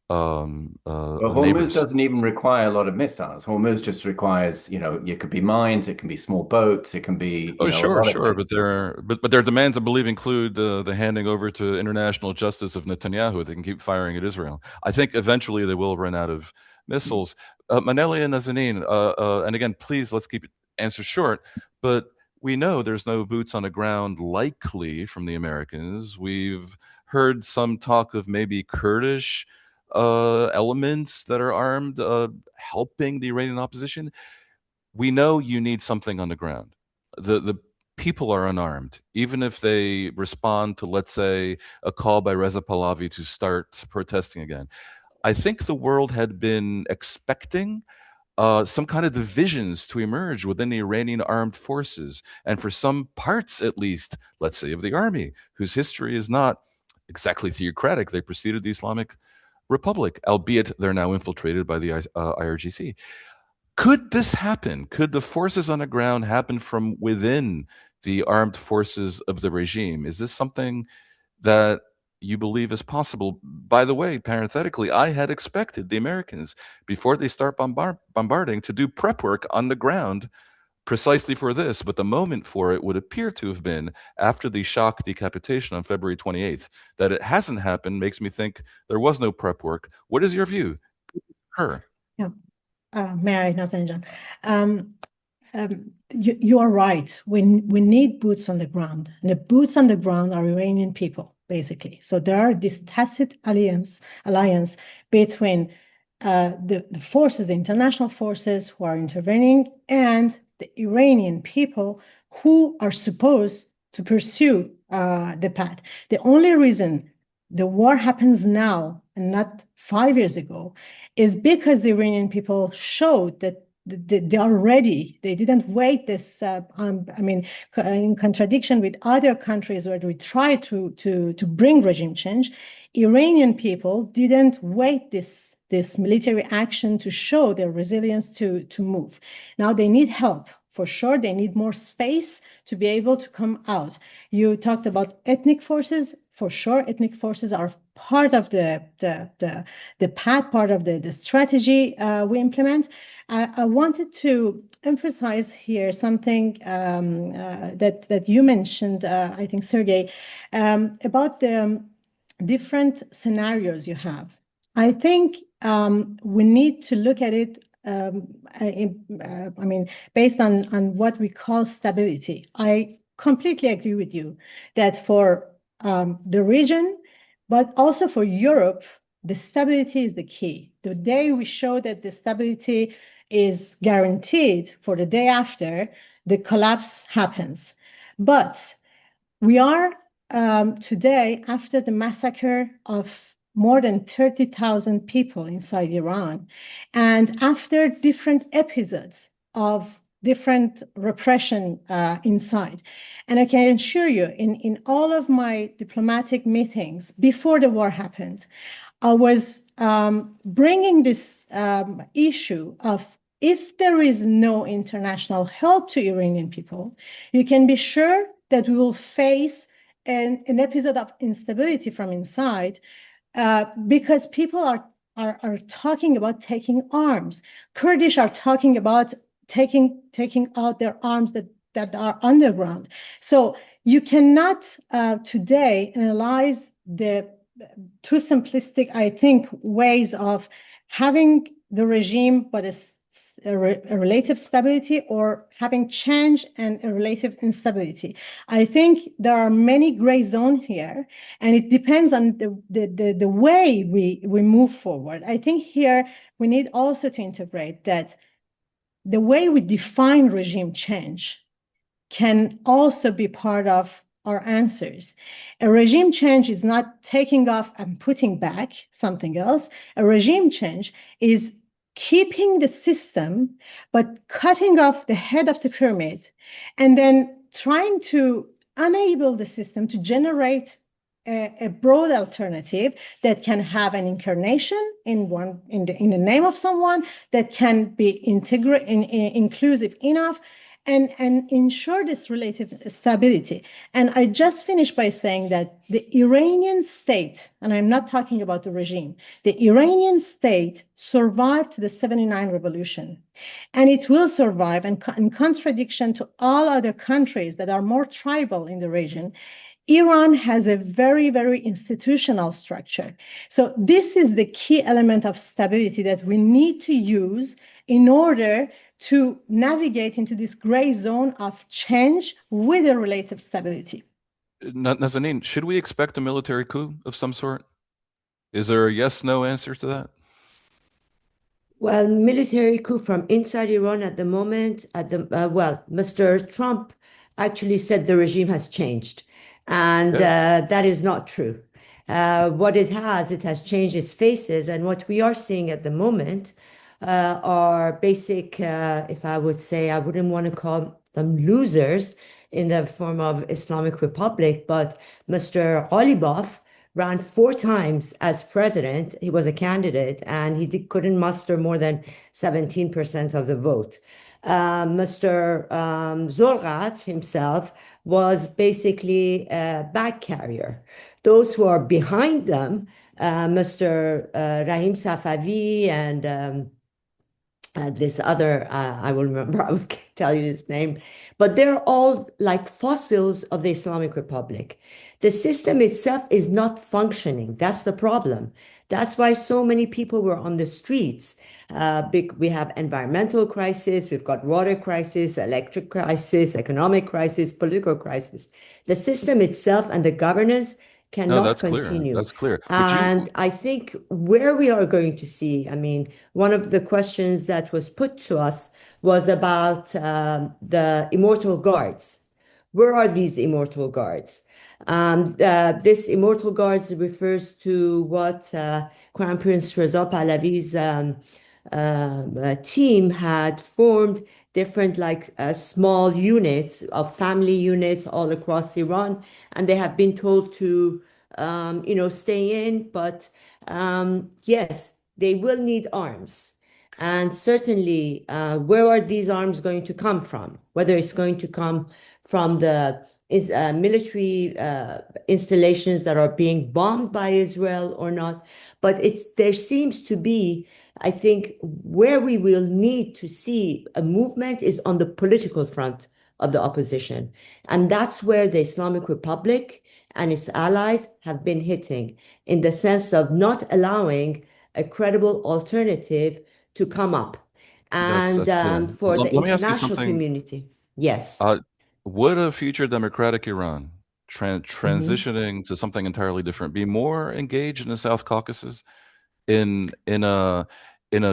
Well, Hormuz neighbors. doesn't even require a lot of missiles. Hormuz just requires, it could be mines, it can be small boats, it can be, Oh, a sure, lot of sure, things. but their demands, I believe, include the handing over to international justice of Netanyahu. They can keep firing at Israel. I think eventually they will run out of missiles. Maneli and Nazanin, and again, please, let's keep answers short, but we know there's no boots on the ground likely from the Americans. We've heard some talk of maybe Kurdish elements that are armed helping the Iranian opposition. We know you need something on the ground. The people are unarmed, even if they respond to, let's say, a call by Reza Pahlavi to start protesting again. I think the world had been expecting some kind of divisions to emerge within the Iranian armed forces, and for some parts, at least, let's say, of the army, whose history is not exactly theocratic. They preceded the Islamic Republic, albeit they're now infiltrated by the IRGC. Could this happen? Could the forces on the ground happen from within the armed forces of the regime? Is this something that you believe is possible? By the way, parenthetically, I had expected the Americans, before they start bombarding, to do prep work on the ground precisely for this, but the moment for it would appear to have been after the shock decapitation on February 28th. That it hasn't happened makes me think there was no prep work. What is your view? Her. Yeah. May I, Nazanin? You are right. We need boots on the ground, and the boots on the ground are Iranian people, basically. So there are this tacit alliance between the forces, the international forces who are intervening, and the Iranian people who are supposed to pursue the path. The only reason the war happens now and not 5 years ago is because the Iranian people showed that they are ready. They didn't wait this. In contradiction with other countries where we try to bring regime change, Iranian people didn't wait this military action to show their resilience to move. Now they need help. For sure, they need more space to be able to come out. You talked about ethnic forces. For sure, ethnic forces are part of the path, part of the strategy we implement. I wanted to emphasize here something that you mentioned, I think, Sergey, about the different scenarios you have. I think we need to look at it based on what we call stability. I completely agree with you that for the region, but also for Europe, the stability is the key. The day we show that the stability is guaranteed, for the day after, the collapse happens. But we are today, after the massacre of more than 30,000 people inside Iran, and after different episodes of different repression inside. And I can assure you, in all of my diplomatic meetings before the war happened, I was bringing this issue of, if there is no international help to Iranian people, you can be sure that we will face an episode of instability from inside, because people are talking about taking arms. Kurdish are talking about taking out their arms that are underground. So you cannot today analyze the too simplistic, I think, ways of having the regime, but a relative stability, or having change and a relative instability. I think there are many gray zones here, and it depends on the way we move forward. I think here we need also to integrate that the way we define regime change can also be part of our answers. A regime change is not taking off and putting back something else. A regime change is keeping the system, but cutting off the head of the pyramid, and then trying to enable the system to generate a broad alternative that can have an incarnation in the name of someone, that can be inclusive enough, and ensure this relative stability. And I just finished by saying that the Iranian state, and I'm not talking about the regime, the Iranian state survived the 79 revolution, and it will survive, and in contradiction to all other countries that are more tribal in the region, Iran has a very, very institutional structure. So this is the key element of stability that we need to use in order to navigate into this gray zone of change with a relative stability. Nazanin, should we expect a military coup of some sort? Is there a yes/no answer to that? Well, military coup from inside Iran at the moment, well, Mr. Trump actually said the regime has changed, and that is not true. What it has changed its faces, and what we are seeing at the moment are basic, if I would say, I wouldn't want to call them losers in the form of Islamic Republic, but Mr. Ghalibaf ran 4 times as president. He was a candidate and couldn't muster more than 17% of the vote. Mr. Zolgat himself was basically a bag carrier. Those who are behind them, Mr. Rahim Safavi and this other, I will remember, I will tell you his name, but they're all like fossils of the Islamic Republic. The system itself is not functioning. That's the problem. That's why so many people were on the streets. We have environmental crisis, we've got water crisis, electric crisis, economic crisis, political crisis. The system itself and the governance No, cannot that's clear. continue. That's clear. And I think where we are going to see, I mean, one of the questions that was put to us was about the immortal guards. Where are these immortal guards? This immortal guards refers to what Crown Prince Reza Pahlavi's team had formed different like small units of family units all across Iran, and they have been told to stay in, but yes, they will need arms. And certainly, where are these arms going to come from? Whether it's going to come from the military installations that are being bombed by Israel or not. But there seems to be, I think, where we will need to see a movement is on the political front of the opposition. And that's where the Islamic Republic and its allies have been hitting, in the sense of not allowing a credible alternative to come up. And that's clear. for the Let me ask you international something. community, yes. Would a future democratic Iran Mhm. transitioning to something entirely different be more engaged in the South Caucasus in a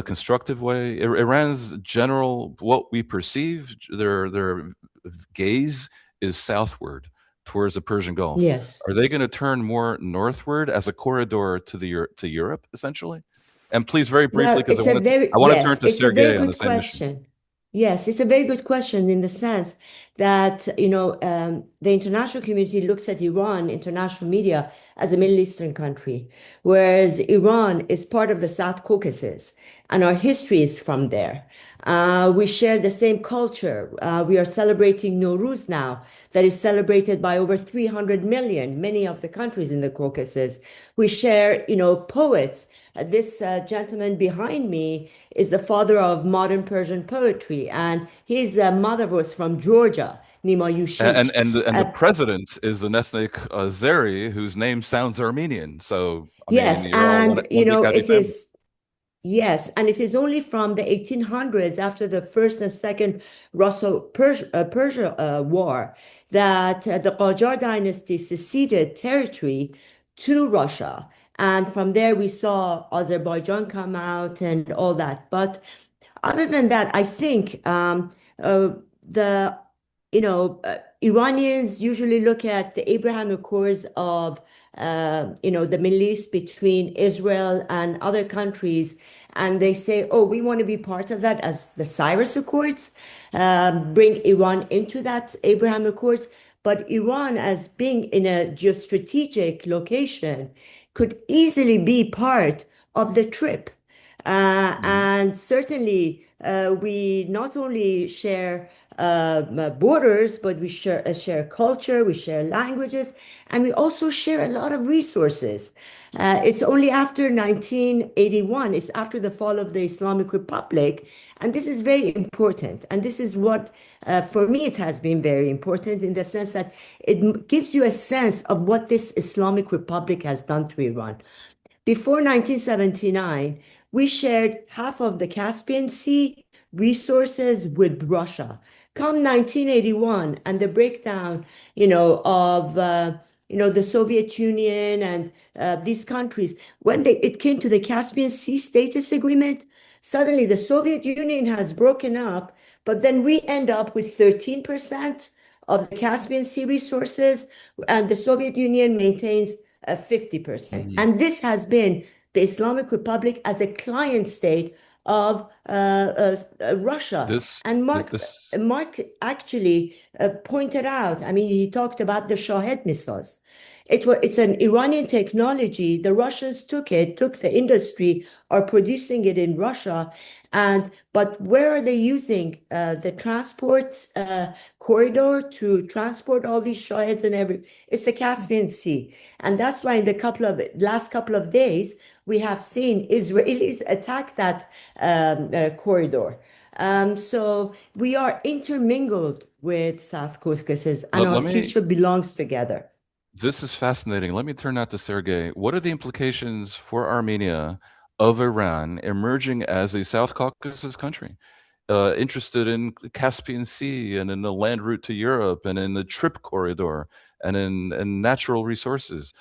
constructive way? Iran's general, what we perceive, their gaze is southward towards the Persian Gulf. Yes. Are they going to turn more northward as a corridor to Europe, essentially? And please, very briefly, Well, because it's a very, I want to turn yes, to it's a very Sergey on the good same issue. question. Yes, it's a very good question in the sense that, the international community looks at Iran, international media, as a Middle Eastern country, whereas Iran is part of the South Caucasus and our history is from there. We share the same culture. We are celebrating Nowruz now, that is celebrated by over 300 million, many of the countries in the Caucasus. We share, poets. This gentleman behind me is the father of modern Persian poetry, and his mother was from Georgia, Nima Yushik. And the president is an ethnic Azeri whose name sounds Armenian. So I mean, Yes, you're all one big happy it family. is. Yes, and it is only from the 1800s, after the First and Second Russo-Persia War, that the Qajar dynasty seceded territory to Russia. And from there, we saw Azerbaijan come out and all that. But other than that, I think the Iranians usually look at the Abraham Accords of the Middle East between Israel and other countries, and they say, "Oh, we want to be part of that," as the Cyrus Accords, bring Iran into that Abraham Accords. But Iran, as being in a geostrategic location, could easily be part of the trip. And certainly, we not only share borders, but we share culture, we share languages, and we also share a lot of resources. It's only after 1981, it's after the fall of the Islamic Republic, and this is very important. And this is what, for me, it has been very important in the sense that it gives you a sense of what this Islamic Republic has done to Iran. Before 1979, we shared half of the Caspian Sea resources with Russia. Come 1981 and the breakdown, of the Soviet Union and these countries, when it came to the Caspian Sea Status Agreement, suddenly the Soviet Union has broken up, but then we end up with 13% of the Caspian Sea resources, and the Soviet Union maintains 50%. And this has been the Islamic Republic as a client state of Russia. This And this Mark actually pointed out, I mean, he talked about the Shahed missiles. It's an Iranian technology. The Russians took the industry, are producing it in Russia. But where are they using the transport corridor to transport all these Shaheds and it's the Caspian Sea. And that's why in the last couple of days, we have seen Israelis attack that corridor. So we are intermingled with South Caucasus, and our let me future belongs together. This is fascinating. Let me turn that to Sergey. What are the implications for Armenia of Iran emerging as a South Caucasus country, interested in the Caspian Sea and in the land route to Europe and in the trip corridor and in natural resources?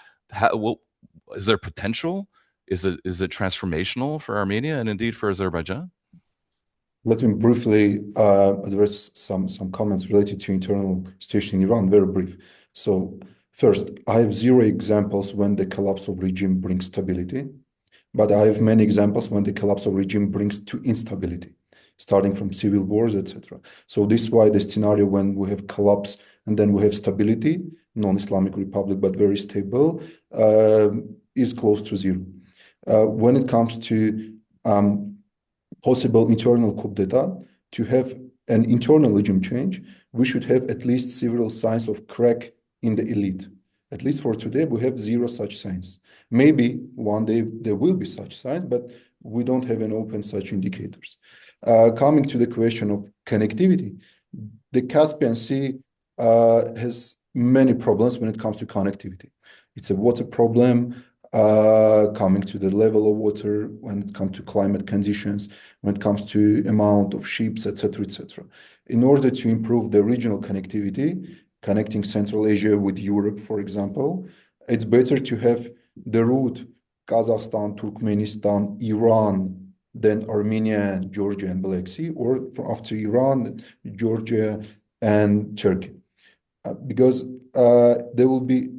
Is there potential? Is it transformational for Armenia and indeed for Azerbaijan? Let me briefly address some comments related to internal situation in Iran, very brief. So first, I have 0 examples when the collapse of regime brings stability, but I have many examples when the collapse of regime brings to instability, starting from civil wars, etc. So this is why the scenario when we have collapse and then we have stability, non-Islamic Republic, but very stable, is close to 0. When it comes to possible internal coup d'etat, to have an internal regime change, we should have at least several signs of crack in the elite. At least for today, we have 0 such signs. Maybe one day there will be such signs, but we don't have an open such indicators. Coming to the question of connectivity, the Caspian Sea has many problems when it comes to connectivity. It's a water problem, coming to the level of water, when it comes to climate conditions, when it comes to amount of ships, etc., etc. In order to improve the regional connectivity, connecting Central Asia with Europe, for example, it's better to have the route Kazakhstan, Turkmenistan, Iran, then Armenia, Georgia, and Black Sea, or after Iran, Georgia, and Turkey. Because there will be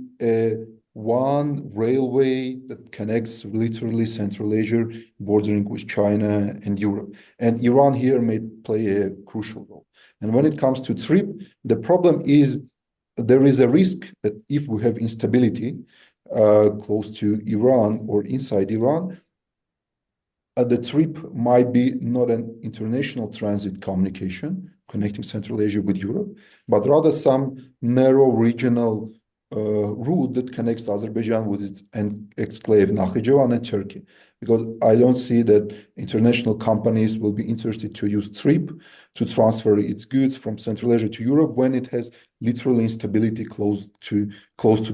one railway that connects literally Central Asia, bordering with China and Europe. And Iran here may play a crucial role. And when it comes to trip, the problem is there is a risk that if we have instability close to Iran or inside Iran, the trip might be not an international transit communication connecting Central Asia with Europe, but rather some narrow regional route that connects Azerbaijan with its exclave Nakhichevan and Turkey. Because I don't see that international companies will be interested to use TRIP to transfer its goods from Central Asia to Europe when it has literal instability close to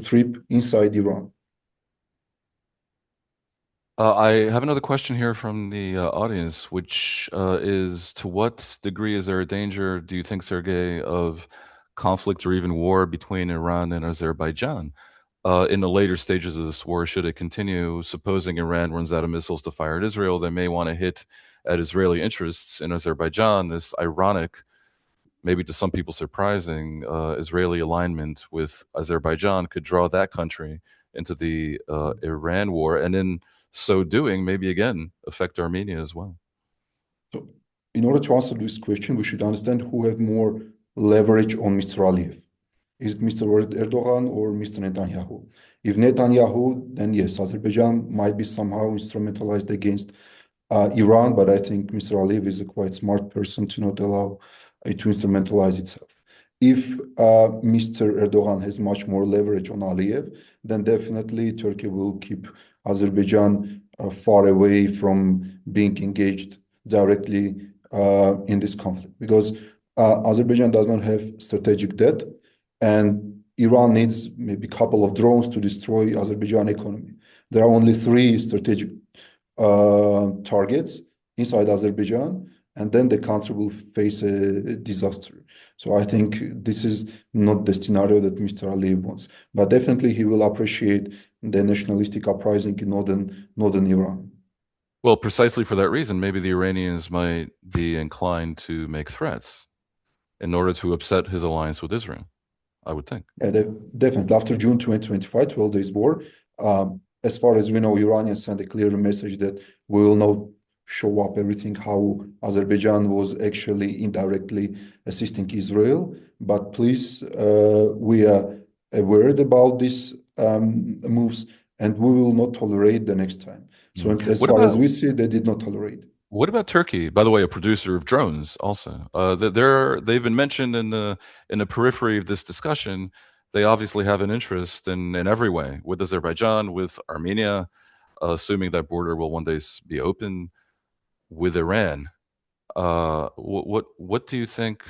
TRIP inside Iran. I have another question here from the audience, which is, to what degree is there a danger, do you think, Sergey, of conflict or even war between Iran and Azerbaijan in the later stages of this war, should it continue? Supposing Iran runs out of missiles to fire at Israel, they may want to hit at Israeli interests in Azerbaijan. This ironic, maybe to some people surprising, Israeli alignment with Azerbaijan could draw that country into the Iran war, and in so doing, maybe again affect Armenia as well. So, in order to answer this question, we should understand who have more leverage on Mr. Aliyev. Is it Mr. Erdogan or Mr. Netanyahu? If Netanyahu, then yes, Azerbaijan might be somehow instrumentalized against Iran, but I think Mr. Aliyev is a quite smart person to not allow it to instrumentalize itself. If Mr. Erdogan has much more leverage on Aliyev, then definitely Turkey will keep Azerbaijan far away from being engaged directly in this conflict, because Azerbaijan does not have strategic debt, and Iran needs maybe a couple of drones to destroy Azerbaijan economy. There are only 3 strategic targets inside Azerbaijan, and then the country will face a disaster. So I think this is not the scenario that Mr. Aliyev wants, but definitely he will appreciate the nationalistic uprising in northern Iran. Well, precisely for that reason, maybe the Iranians might be inclined to make threats in order to upset his alliance with Israel, I would think. Yeah, definitely. After June 2025, 12 days war, as far as we know, Iranians sent a clear message that we will not show up everything how Azerbaijan was actually indirectly assisting Israel. But please, we are aware about these moves, and we will not tolerate the next time. So as far as we see, they did not tolerate. What about Turkey? By the way, a producer of drones also. They've been mentioned in the periphery of this discussion. They obviously have an interest in every way with Azerbaijan, with Armenia, assuming that border will one day be open, with Iran. What do you think?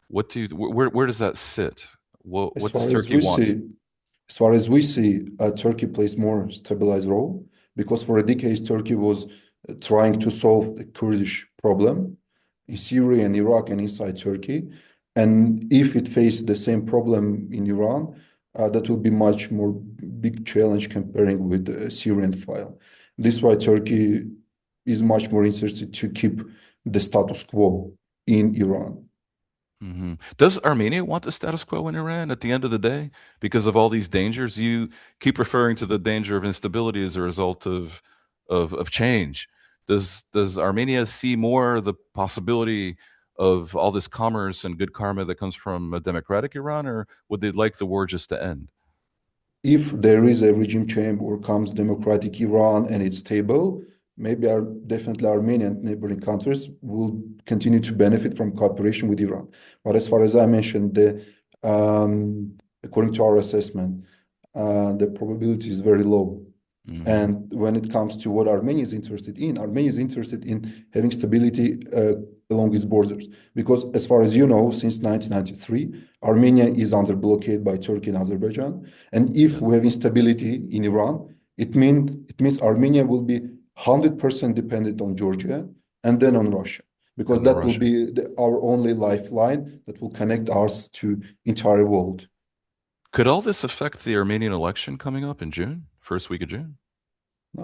Where does that sit? What does Turkey want? As far as we see, Turkey plays more stabilized role, because for a decade Turkey was trying to solve the Kurdish problem in Syria and Iraq and inside Turkey. And if it faced the same problem in Iran, that will be much more big challenge comparing with the Syrian file. This is why Turkey is much more interested to keep the status quo in Iran. Mm-hmm. Does Armenia want the status quo in Iran at the end of the day because of all these dangers? You keep referring to the danger of instability as a result of change. Does Armenia see more the possibility of all this commerce and good karma that comes from a democratic Iran, or would they like the war just to end? If there is a regime change or comes democratic Iran and it's stable, maybe definitely Armenia and neighboring countries will continue to benefit from cooperation with Iran. But as far as I mentioned, according to our assessment, the probability is very low. Mm-hmm. And when it comes to what Armenia is interested in having stability along its borders. Because as far as you know, since 1993, Armenia is under blockade by Turkey and Azerbaijan. And if we have instability in Iran, it means Armenia will be 100% dependent on Georgia and then on Russia, because that will be our only lifeline that will connect us to entire world. Could all this affect the Armenian election coming up in June, first week of June?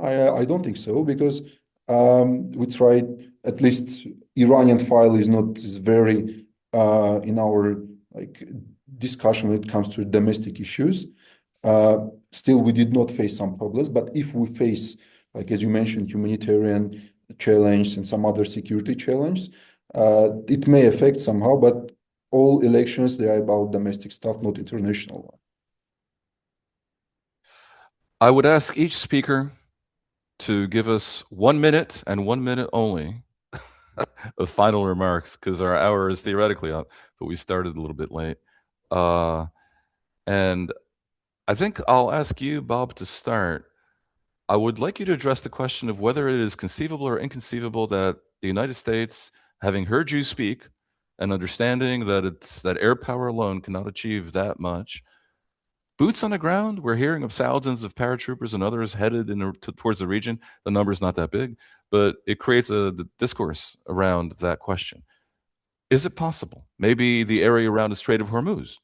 I don't think so, because we tried, at least Iranian file is not very in our discussion when it comes to domestic issues. Still, we did not face some problems, but if we face, as you mentioned, humanitarian challenge and some other security challenge, it may affect somehow, but all elections, they are about domestic stuff, not international one. I would ask each speaker to give us 1 minute and 1 minute only of final remarks, because our hour is theoretically up, but we started a little bit late. And I think I'll ask you, Bob, to start. I would like you to address the question of whether it is conceivable or inconceivable that the United States, having heard you speak and understanding that air power alone cannot achieve that much, boots on the ground, we're hearing of thousands of paratroopers and others headed towards the region. The number's not that big, but it creates a discourse around that question. Is it possible? Maybe the area around the Strait of Hormuz?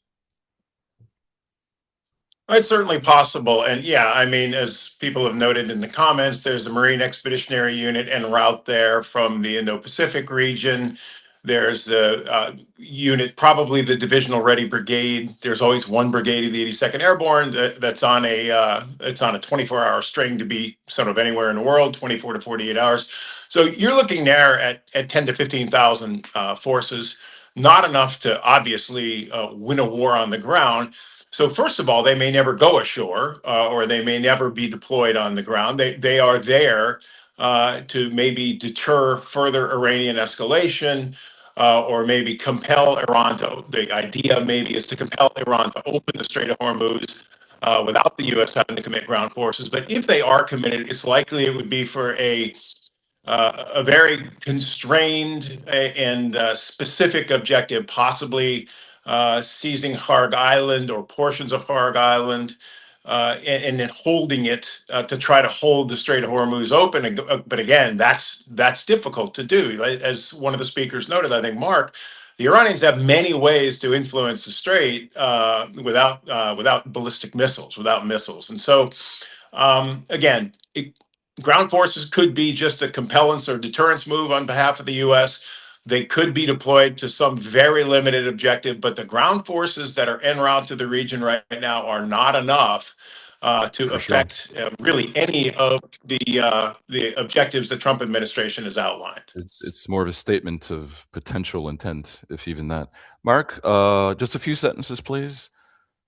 It's certainly possible. And yeah, I mean, as people have noted in the comments, there's a Marine Expeditionary Unit en route there from the Indo-Pacific region. There's a unit, probably the Divisional Ready Brigade. There's always one brigade of the 82nd Airborne that's on a 24-hour string to be sort of anywhere in the world, 24 to 48 hours. So you're looking there at 10 to 15,000 forces, not enough to obviously win a war on the ground. So first of all, they may never go ashore, or they may never be deployed on the ground. They are there to maybe deter further Iranian escalation, or maybe compel Iran to, the idea maybe is to compel Iran to open the Strait of Hormuz without the U.S. having to commit ground forces. But if they are committed, it's likely it would be for a very constrained and specific objective, possibly seizing Harg Island or portions of Harg Island, and then holding it to try to hold the Strait of Hormuz open. But again, that's difficult to do. As one of the speakers noted, I think Mark, the Iranians have many ways to influence the strait without ballistic missiles, without missiles, and so again, ground forces could be just a compellence or deterrence move on behalf of the U.S. They could be deployed to some very limited objective, but the ground forces that are en route to the region right now are not enough to For sure. affect really any of the objectives the Trump administration has outlined. It's more of a statement of potential intent, if even that. Mark, just a few sentences, please.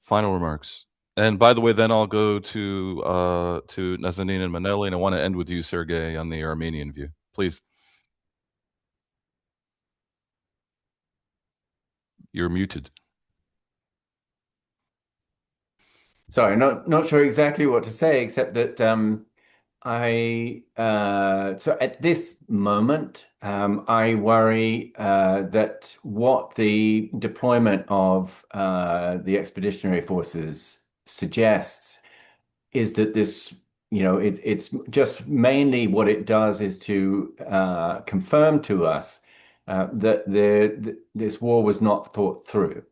Final remarks. And by the way, then I'll go to Nazanin and Maneli, and I want to end with you, Sergey, on the Armenian view. Please. You're muted. Sorry, not sure exactly what to say, except that so at this moment, I worry that what the deployment of the expeditionary forces suggests is that this, it's just mainly what it does is to confirm to us that this war was not thought through.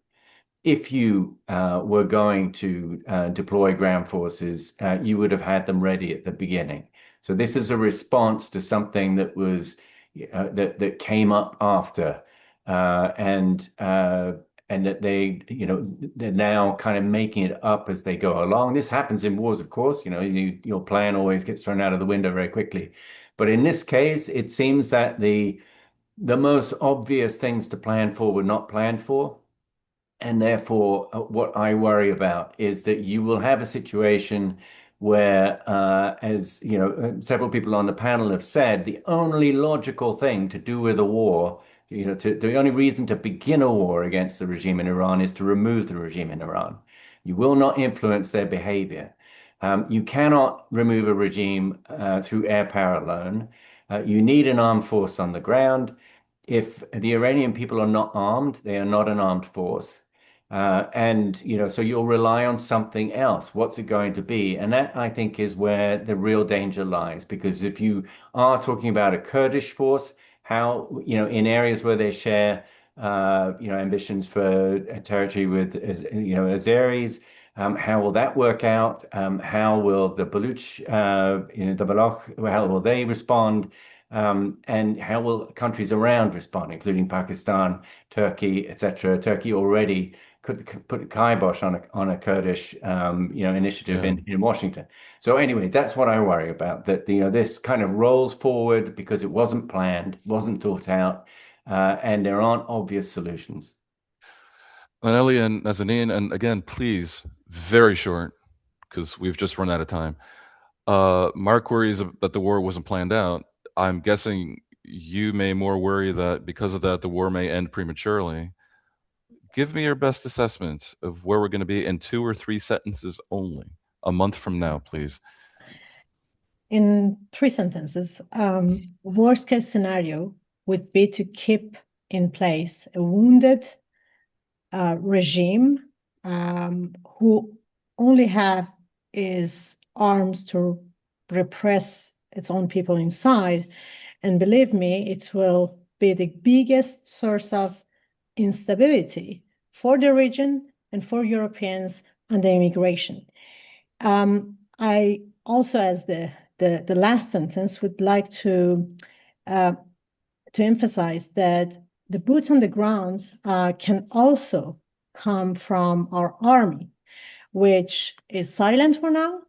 If you were going to deploy ground forces, you would have had them ready at the beginning. So this is a response to something that was that came up after, and that they're now kind of making it up as they go along. This happens in wars, of course. Your plan always gets thrown out of the window very quickly. But in this case, it seems that the most obvious things to plan for were not planned for. And therefore, what I worry about is that you will have a situation where, as several people on the panel have said, the only logical thing to do with a war, the only reason to begin a war against the regime in Iran is to remove the regime in Iran. You will not influence their behavior. You cannot remove a regime through air power alone. You need an armed force on the ground. If the Iranian people are not armed, they are not an armed force. So you'll rely on something else. What's it going to be? And that, I think, is where the real danger lies. Because if you are talking about a Kurdish force, how, in areas where they share, ambitions for territory with, Azeris, how will that work out? How will the Baluch, the Baloch, how will they respond? And how will countries around respond, including Pakistan, Turkey, etc.? Turkey already could put a kibosh on a Kurdish, initiative in Washington. So anyway, that's what I worry about. That this kind of rolls forward because it wasn't planned, wasn't thought out, and there aren't obvious solutions. Maneli and Nazanin, and again, please, very short, because we've just run out of time. Mark worries that the war wasn't planned out. I'm guessing you may more worry that because of that, the war may end prematurely. Give me your best assessment of where we're going to be in 2 or 3 sentences only, a month from now, please. In 3 sentences, worst case scenario would be to keep in place a wounded regime who only have his arms to repress its own people inside. And believe me, it will be the biggest source of instability for the region and for Europeans and the immigration. I also, as the last sentence, would like to emphasize that the boots on the ground can also come from our army, which is silent for now.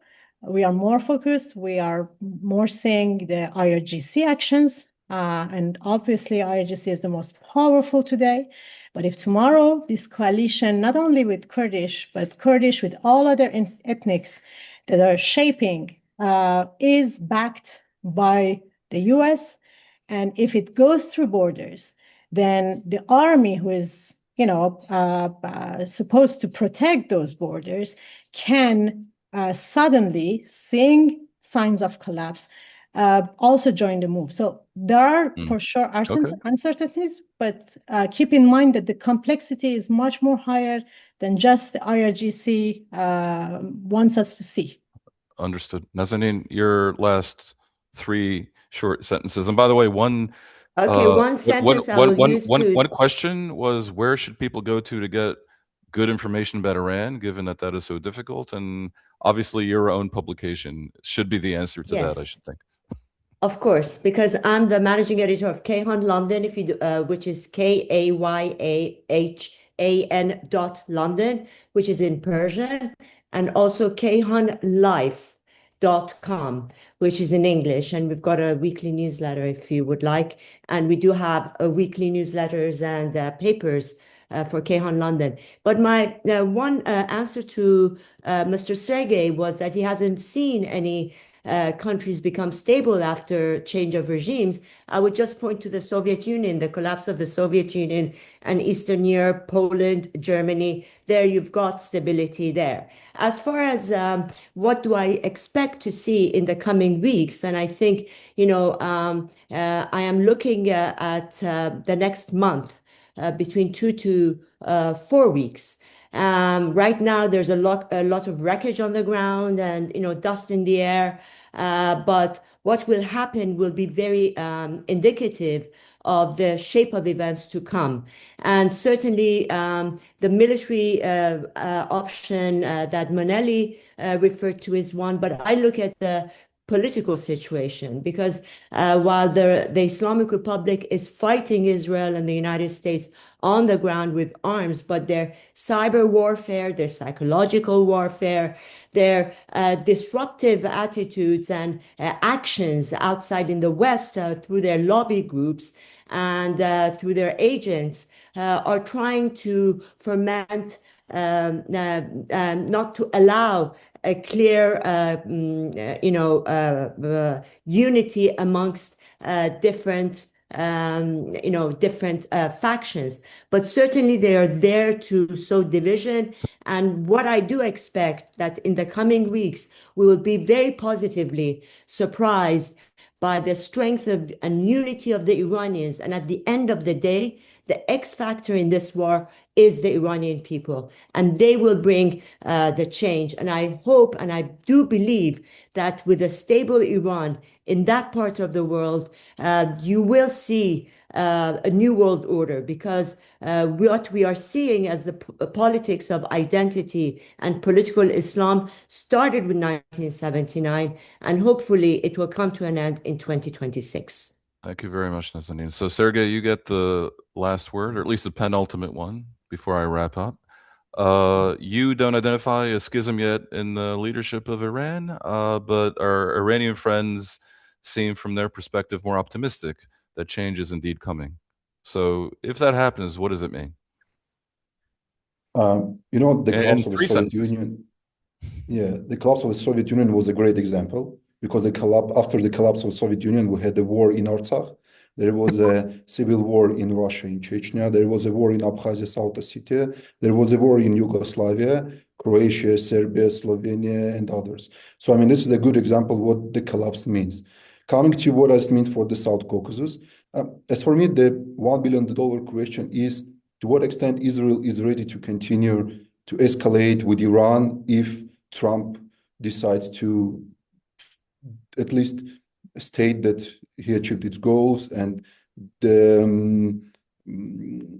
We are more focused. We are more seeing the IRGC actions, and obviously IRGC is the most powerful today. But if tomorrow this coalition, not only with Kurdish, but Kurdish with all other ethnics that are shaping, is backed by the US. And if it goes through borders, then the army, who is supposed to protect those borders, can suddenly, seeing signs of collapse, also join the move. So there are for sure uncertainties, but keep in mind that the complexity is much more higher than just the IRGC wants us to see. Understood. Nazanin, your last 3 short sentences. And by the way, one sentence I will use to one question was, where should people go to get good information about Iran, given that that is so difficult? And obviously, your own publication should be the answer to that, I should think. Of course, because I'm the managing editor of Kayhan London, which is KAYAHAN.London, which is in Persian, and also kayhanlife.com, which is in English. And we've got a weekly newsletter if you would like. And we do have weekly newsletters and papers for Kayhan London. But my one answer to Mr. Sergey was that he hasn't seen any countries become stable after change of regimes. I would just point to the Soviet Union, the collapse of the Soviet Union and Eastern Europe, Poland, Germany. There you've got stability there. As far as what do I expect to see in the coming weeks, and I think, I am looking at the next month, between 2 to 4 weeks. Right now, there's a lot of wreckage on the ground and dust in the air. But what will happen will be very indicative of the shape of events to come. And certainly, the military option that Monelli referred to is one. But I look at the political situation, because while the Islamic Republic is fighting Israel and the United States on the ground with arms, but their cyber warfare, their psychological warfare, their disruptive attitudes and actions outside in the West through their lobby groups and through their agents are trying to ferment, not to allow a clear, unity amongst different factions. But certainly they are there to sow division. And what I do expect that in the coming weeks, we will be very positively surprised by the strength of and unity of the Iranians. And at the end of the day, the X factor in this war is the Iranian people, and they will bring the change. And I hope and I do believe that with a stable Iran in that part of the world, you will see a new world order, because what we are seeing as the politics of identity and political Islam started with 1979, and hopefully it will come to an end in 2026. Thank you very much, Nazanin. So, Sergey, you get the last word, or at least the penultimate one, before I wrap up. You don't identify a schism yet in the leadership of Iran, but our Iranian friends seem, from their perspective, more optimistic that change is indeed coming. So, if that happens, what does it mean? The collapse of the Soviet Union. Yeah, the collapse of the Soviet Union was a great example, because after the collapse of the Soviet Union, we had a war in Artsakh. There was a civil war in Russia, in Chechnya. There was a war in Abkhazia, South Ossetia. There was a war in Yugoslavia, Croatia, Serbia, Slovenia, and others. So, this is a good example of what the collapse means. Coming to what does it mean for the South Caucasus, as for me, the $1 billion question is, to what extent Israel is ready to continue to escalate with Iran if Trump decides to at least state that he achieved its goals and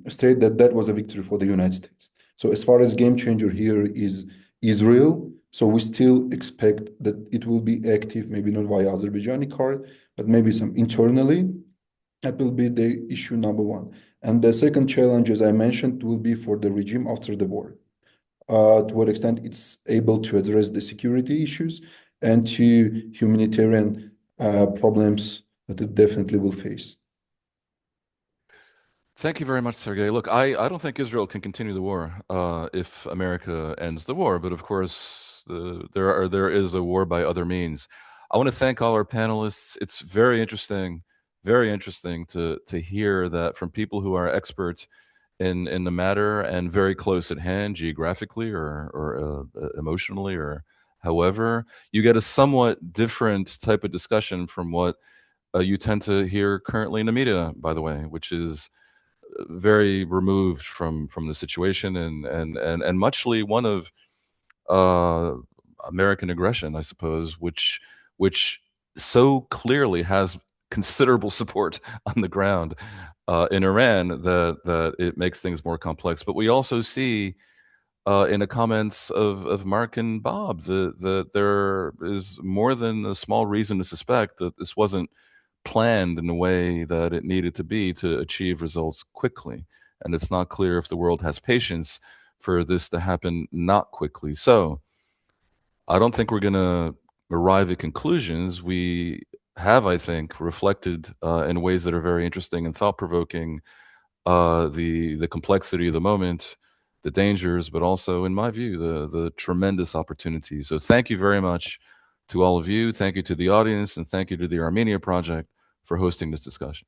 state that that was a victory for the United States. So as far as game changer here is Israel, so we still expect that it will be active, maybe not via Azerbaijani card, but maybe some internally. That will be the issue number one. And the second challenge, as I mentioned, will be for the regime after the war. To what extent it's able to address the security issues and to humanitarian problems that it definitely will face. Thank you very much, Sergey. Look, I don't think Israel can continue the war if America ends the war, but of course there is a war by other means. I want to thank all our panelists. It's very interesting to hear that from people who are experts in the matter and very close at hand geographically or emotionally or however. You get a somewhat different type of discussion from what you tend to hear currently in the media, by the way, which is very removed from the situation and muchly one of uh, American aggression, I suppose, which so clearly has considerable support on the ground in Iran that it makes things more complex. But we also see in the comments of Mark and Bob that there is more than a small reason to suspect that this wasn't planned in the way that it needed to be to achieve results quickly. And it's not clear if the world has patience for this to happen not quickly. So I don't think we're going to arrive at conclusions. We have, I think, reflected in ways that are very interesting and thought-provoking the complexity of the moment, the dangers, but also, in my view, the tremendous opportunities. So thank you very much to all of you. Thank you to the audience, and thank you to the Armenia Project for hosting this discussion.